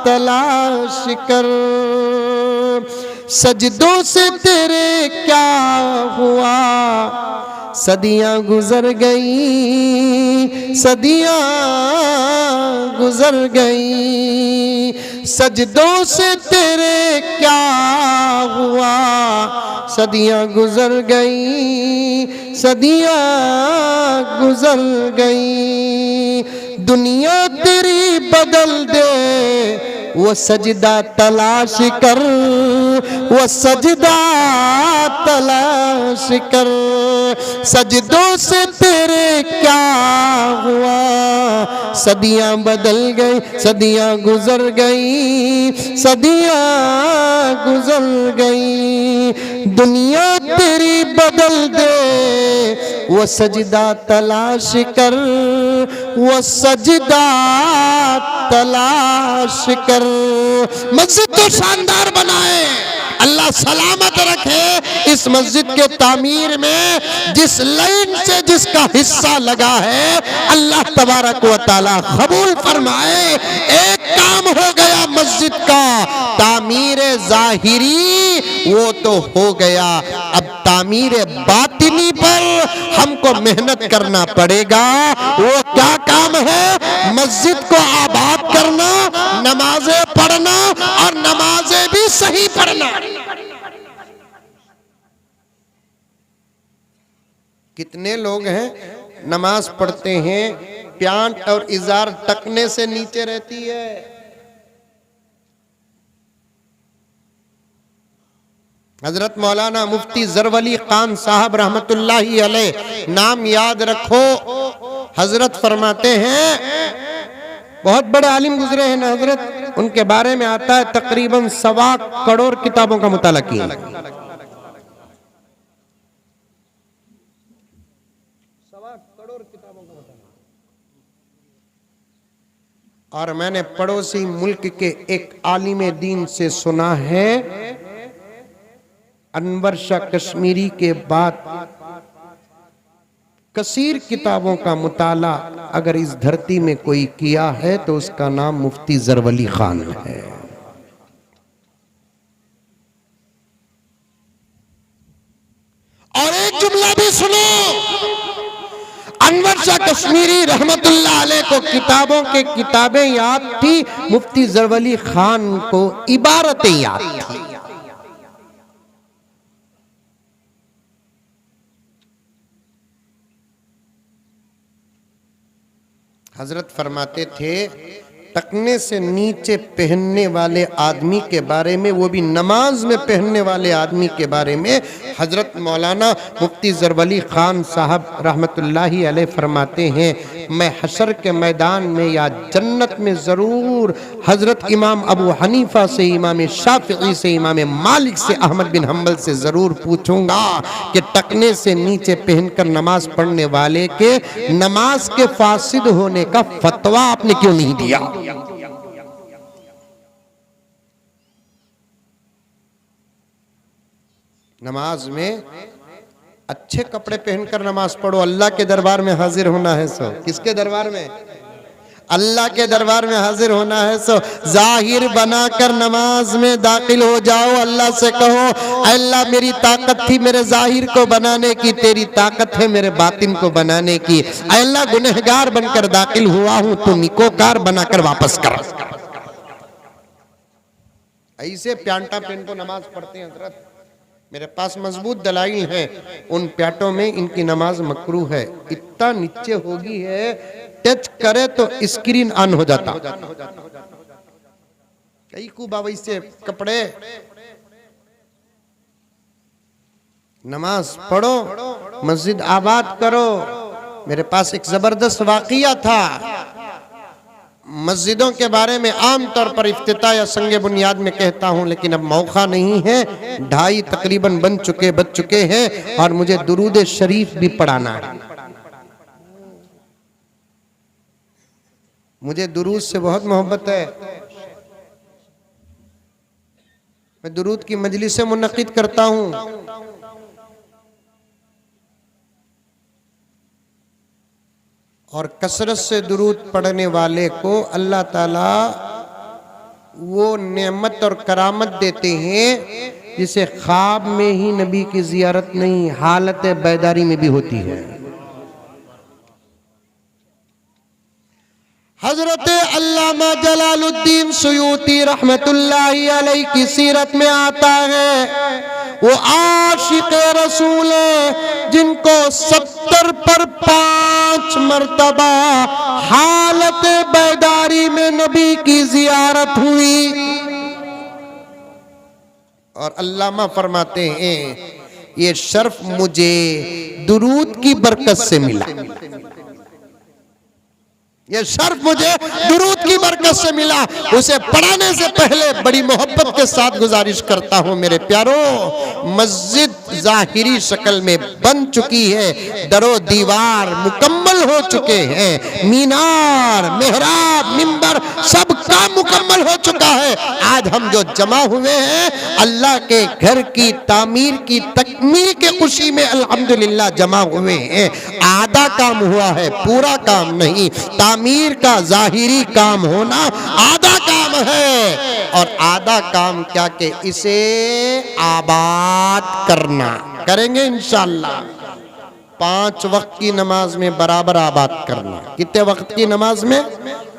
तलाश कर। सजदों से तेरे क्या हुआ, सदियां गुजर गई, सदियां गुजर गई। सजदों से तेरे क्या हुआ, सदियां गुजर गई, सदियां गुजर गई। दुनिया तेरी बदल दे वो सजदा तलाश कर, वो सजदा तलाश कर। सजदों से तेरे क्या हुआ, सदियां बदल गई, सदियां गुजर गई, सदियां गुजर गई। दुनिया तेरी बदल दे वो सजदा तलाश कर, वो सजदा तलाश कर। मस्जिद तो शानदार बनाए, अल्लाह सलामत रखे। इस मस्जिद के तामीर में जिस लाइन से जिसका हिस्सा लगा है, अल्लाह तबारक व तआला कबूल फरमाए। एक काम हो गया मस्जिद का, तामीर जाहिरी वो तो हो गया, अब तामीर बातिनी पर हमको मेहनत करना पड़ेगा। वो क्या काम है? मस्जिद को आबाद करना, नमाजें पढ़ना और नमाजें भी सही पढ़ना। कितने लोग हैं नमाज पढ़ते हैं, प्यांट और इजार टकने से नीचे रहती है। हजरत मौलाना मुफ्ती ज़रवली खान साहब रहमतुल्लाही अलैह, नाम याद रखो। हजरत फरमाते हैं, बहुत बड़े आलिम गुजरे हैं ना हजरत, उनके बारे में आता है तकरीबन 1.25 करोड़ किताबों का मुताला किया। और मैंने पड़ोसी मुल्क के एक आलिम दीन से सुना है अनवर शाह कश्मीरी के बाद कसीर किताबों का मुताला अगर इस धरती में कोई किया है तो उसका नाम मुफ्ती ज़रवली खान है। और एक जुमला भी सुनो, अनवर शाह कश्मीरी रहमतुल्लाह अलैह को किताबों के किताबें याद थी, मुफ्ती ज़रवली खान को इबारतें याद थी। हजरत फरमाते थे टकने से नीचे पहनने वाले आदमी के बारे में, वो भी नमाज में पहनने वाले आदमी के बारे में हजरत मौलाना मुफ्ती ज़रवली खान साहब रहमतुल्लाहि अलैह फरमाते हैं, मैं हशर के मैदान में या जन्नत में ज़रूर हजरत इमाम अबू हनीफा से, इमाम शाफिई से, इमाम मालिक से, अहमद बिन हम्बल से ज़रूर पूछूंगा कि टकने से नीचे पहनकर नमाज पढ़ने वाले के नमाज के फासिद होने का फतवा आपने क्यों नहीं दिया। नमाज में अच्छे कपड़े पहनकर नमाज पढ़ो, अल्लाह के दरबार में हाजिर होना है। सो किसके दरबार में? अल्लाह के दरबार में हाजिर होना है। सो जाहिर बनाकर नमाज में दाखिल हो जाओ, अल्लाह से कहो अल्लाह मेरी ताकत थी मेरे जाहिर को बनाने की, तेरी ताकत है मेरे बातिन को बनाने की। अल्लाह गुनहगार बनकर दाखिल हुआ हूं, तू निकोकार बनाकर वापस कर। ऐसे प्यांटा पहन को नमाज पढ़ते हैं हजरत, मेरे पास मजबूत दलाइल है, उन प्याटों में इनकी नमाज मकरूह है। इतना नीचे होगी है, टच करे तो स्क्रीन ऑन हो जाता। कई को बाबई से कपड़े, नमाज पढ़ो, मस्जिद आबाद करो। मेरे पास एक जबरदस्त वाकया था। मस्जिदों के बारे में आम तौर पर इफ्तिताह या संगे बुनियाद में कहता हूं, लेकिन अब मौका नहीं है। 2:30 तकरीबन बज चुके हैं और मुझे दुरूद शरीफ भी पढ़ाना है। मुझे दुरूद से बहुत मोहब्बत है। मैं दुरूद की मजलिसें मुनक्किद करता हूं। और कसरत से दुरूद पढ़ने वाले को अल्लाह ताला वो नेमत और करामत देते हैं जिसे ख्वाब में ही नबी की जियारत नहीं, हालत बेदारी में भी होती है। हजरत अल्लामा जलालुद्दीन सुयूती रहमतुल्लाहि अलैहि की सीरत में आता है, वो आशिक़ रसूल जिनको 70 पर 5 मर्तबा हालत बेदारी में नबी की जियारत हुई। और अल्लामा फरमाते हैं ये शर्फ मुझे दुरूद की बरकत से मिला, ये शर्फ मुझे दुरूद की बरकत से मिला। उसे पढ़ाने से पहले बड़ी मोहब्बत के साथ गुजारिश करता हूं मेरे प्यारों, मस्जिद जाहिरी शक्ल में बन चुकी है, दरो दीवार मुकम्मल हो चुके हैं, मीनार, मेहराब, मिंबर सब काम मुकम्मल हो चुका है। आज हम जो जमा हुए हैं अल्लाह के घर की तामीर की तकमील के खुशी में अल्हम्दुलिल्लाह जमा हुए हैं। आधा काम हुआ है, पूरा काम नहीं। तामीर का जाहिरी काम होना आधा काम है, और आधा काम क्या के इसे आबाद करना। करेंगे इंशाअल्लाह। 5 वक्त की नमाज में बराबर आबाद करना। कितने वक्त की नमाज में?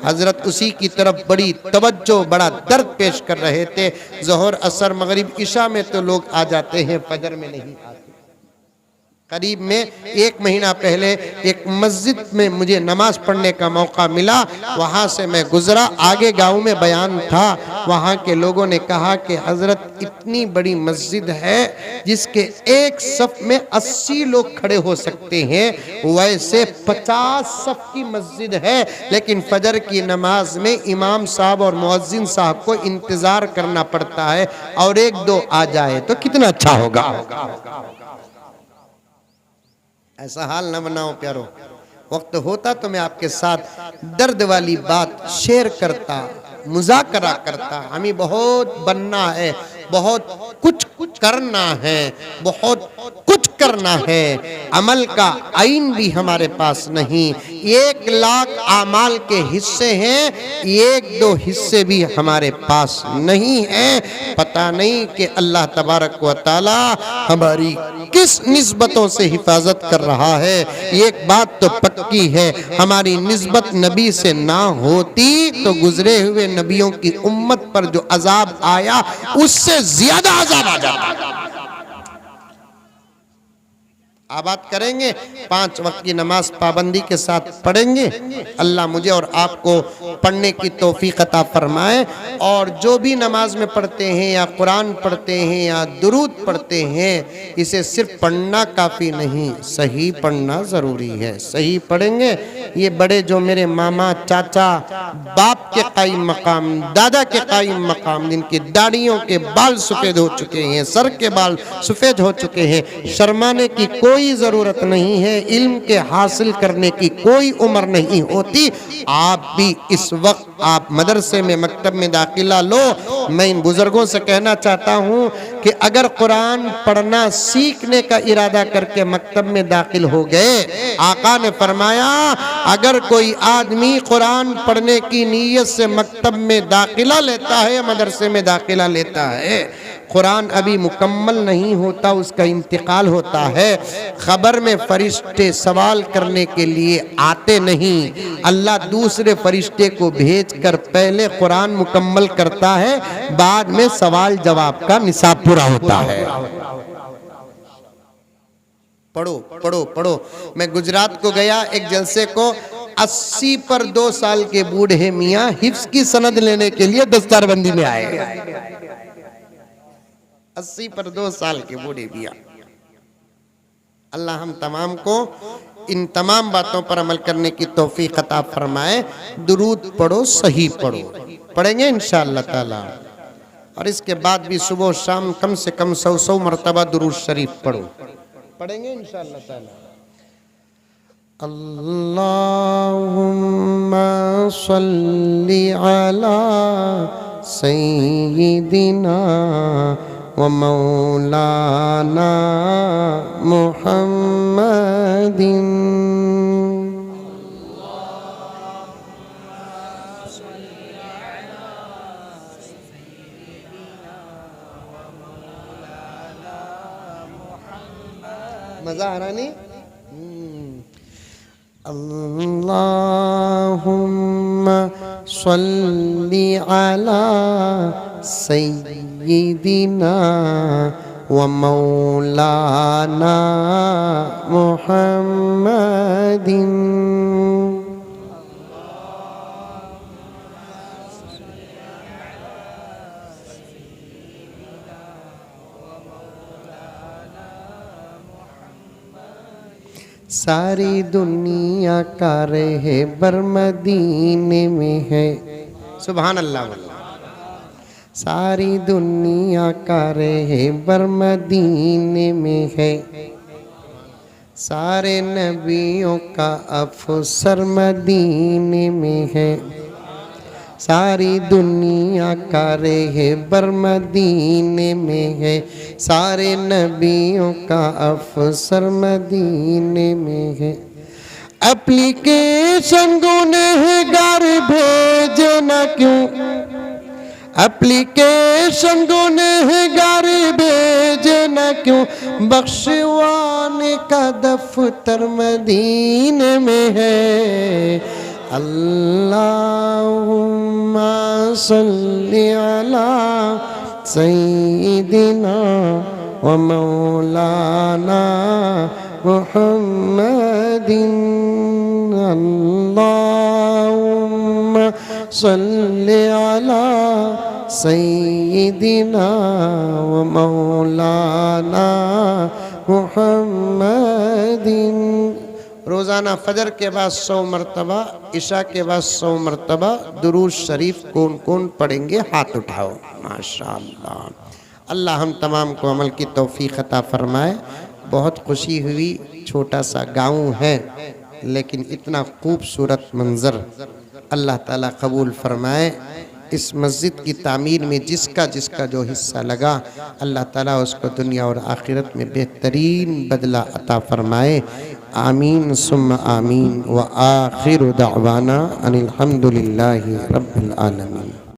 हजरत उसी की तरफ बड़ी तवज्जो, बड़ा दर्द पेश कर रहे थे। ज़ोहर, असर, मगरिब, इशा में तो लोग आ जाते हैं, फजर में नहीं आते। करीब में 1 महीना पहले एक मस्जिद में मुझे नमाज पढ़ने का मौका मिला, वहाँ से मैं गुजरा, आगे गांव में बयान था। वहाँ के लोगों ने कहा कि हजरत इतनी बड़ी मस्जिद है जिसके एक सफ में 80 लोग खड़े हो सकते हैं, वैसे 50 सफ की मस्जिद है, लेकिन फजर की नमाज में इमाम साहब और मुअज्जिन साहब को इंतजार करना पड़ता है, और 1-2 आ जाए तो कितना अच्छा होगा। ऐसा हाल न बनाओ प्यारो। वक्त होता तो मैं आपके साथ दर्द वाली बात शेयर करता, मुज़ाकरा करता। हमें बहुत बनना है, बहुत कुछ करना है, बहुत कुछ करना है। अमल का आइन भी हमारे पास नहीं। 1,00,000 आमाल के हिस्से हैं, 1-2 हिस्से भी हमारे पास नहीं है। पता नहीं कि अल्लाह तबारक व तआला हमारी किस निस्बतों से हिफाजत कर रहा है। एक बात तो पक्की है, हमारी निस्बत नबी से ना होती तो गुजरे हुए नबियों की उम्मत पर जो अजाब आया उससे ज्यादा अजाब आ जाता। आप बात करेंगे, 5 वक्त की नमाज पाबंदी के साथ पढ़ेंगे। अल्लाह मुझे और आपको पढ़ने की तौफीक अता फरमाए। और जो भी नमाज में पढ़ते हैं या कुरान पढ़ते हैं या दुरूद पढ़ते हैं, इसे सिर्फ पढ़ना काफ़ी नहीं, सही पढ़ना ज़रूरी है। सही पढ़ेंगे। ये बड़े जो मेरे मामा, चाचा, बाप के कायम मकाम, दादा के कायम मकाम, जिनकी दाढ़ियों के बाल सफ़ेद हो चुके हैं, सर के बाल सफ़ेद हो चुके हैं, शर्माने की कोई जरूरत नहीं है। इल्म के हासिल करने की कोई उम्र नहीं होती। आप भी इस वक्त आप मदरसे में, मकतब में दाखिला लो। मैं इन बुजुर्गों से कहना चाहता हूँ कि अगर कुरान पढ़ना सीखने का इरादा करके मकतब में दाखिल हो गए, आका ने फरमाया अगर कोई आदमी कुरान पढ़ने की नीयत से मकतब में दाखिला लेता है, मदरसे में दाखिला लेता है, कुरान अभी मुकम्मल नहीं होता, उसका इंतकाल होता है। खबर में फरिश्ते सवाल करने के लिए आते नहीं, अल्लाह दूसरे फरिश्ते को भेजकर पहले कुरान मुकम्मल करता है, बाद में सवाल जवाब का निसाब पूरा होता है। पढ़ो पढ़ो पढ़ो। मैं गुजरात को गया एक जलसे को, 80 पर 2 साल के बूढ़े मियाँ हिफ्स की सनद लेने के लिए दस्तारबंदी में आए। 80 पर 2 साल के बूढ़े मियाँ। अल्लाह हम तमाम को इन तमाम बातों पर अमल करने की तौफीक अता फरमाए। दुरूद पढ़ो, सही पढ़ो। पढ़ेंगे इंशाअल्लाह ताला। और इसके बाद भी सुबह शाम कम से कम 100 मरतबा दुरूद शरीफ पढ़ो। पढ़ेंगे इंशाअल्लाह ताला। अल्लाहुम्मा सल्ली अला सय्यिदिना व मौलाना मुहम्मदिन। मजा आ रहा नहीं? अल्लाहुम्मा सल्ली अला सय्यिदिना व मौलाना मुहम्मदिन। सारी दुनिया का रहबर मदीने में है। सुभान अल्लाह। सारी दुनिया का रहबर मदीने में है, सारे नबियों का अफसर मदीने में है। सारी दुनिया का रहबर मदीने में है, सारे नबियों का अफसर मदीने में है। एप्लीकेशन गुनहगार भेजे न क्यों, एप्लीकेशन गुनहगार भेजे न क्यों, बख्शवाने का दफ्तर मदीने में है। अल्लाहुम्मा सल्ली अला सय्यिदिना व मौलाना मुहम्मदिन। अल्लाहुम्मा सल्ली अला सय्यिदिना व मौलाना मुहम्मदिन। रोज़ाना फजर के बाद 100 मरतबा, इशा के बाद 100 मरतबा दुरूद शरीफ कौन कौन पढ़ेंगे? हाथ उठाओ। माशाअल्लाह। अल्लाह हम तमाम को अमल की तौफीक अता फरमाए। बहुत खुशी हुई। छोटा सा गाँव है लेकिन इतना खूबसूरत मंज़र। अल्लाह ताला कबूल फरमाए। इस मस्जिद की तामीर में जिसका जिसका जो हिस्सा लगा, अल्लाह ताला उसको दुनिया और आखिरत में बेहतरीन बदला अता फरमाए। आमीन सुम्मा आमीन। व आखिरु दावाना अनिल हम्दुलिल्लाहि रब्बिल आलमीन।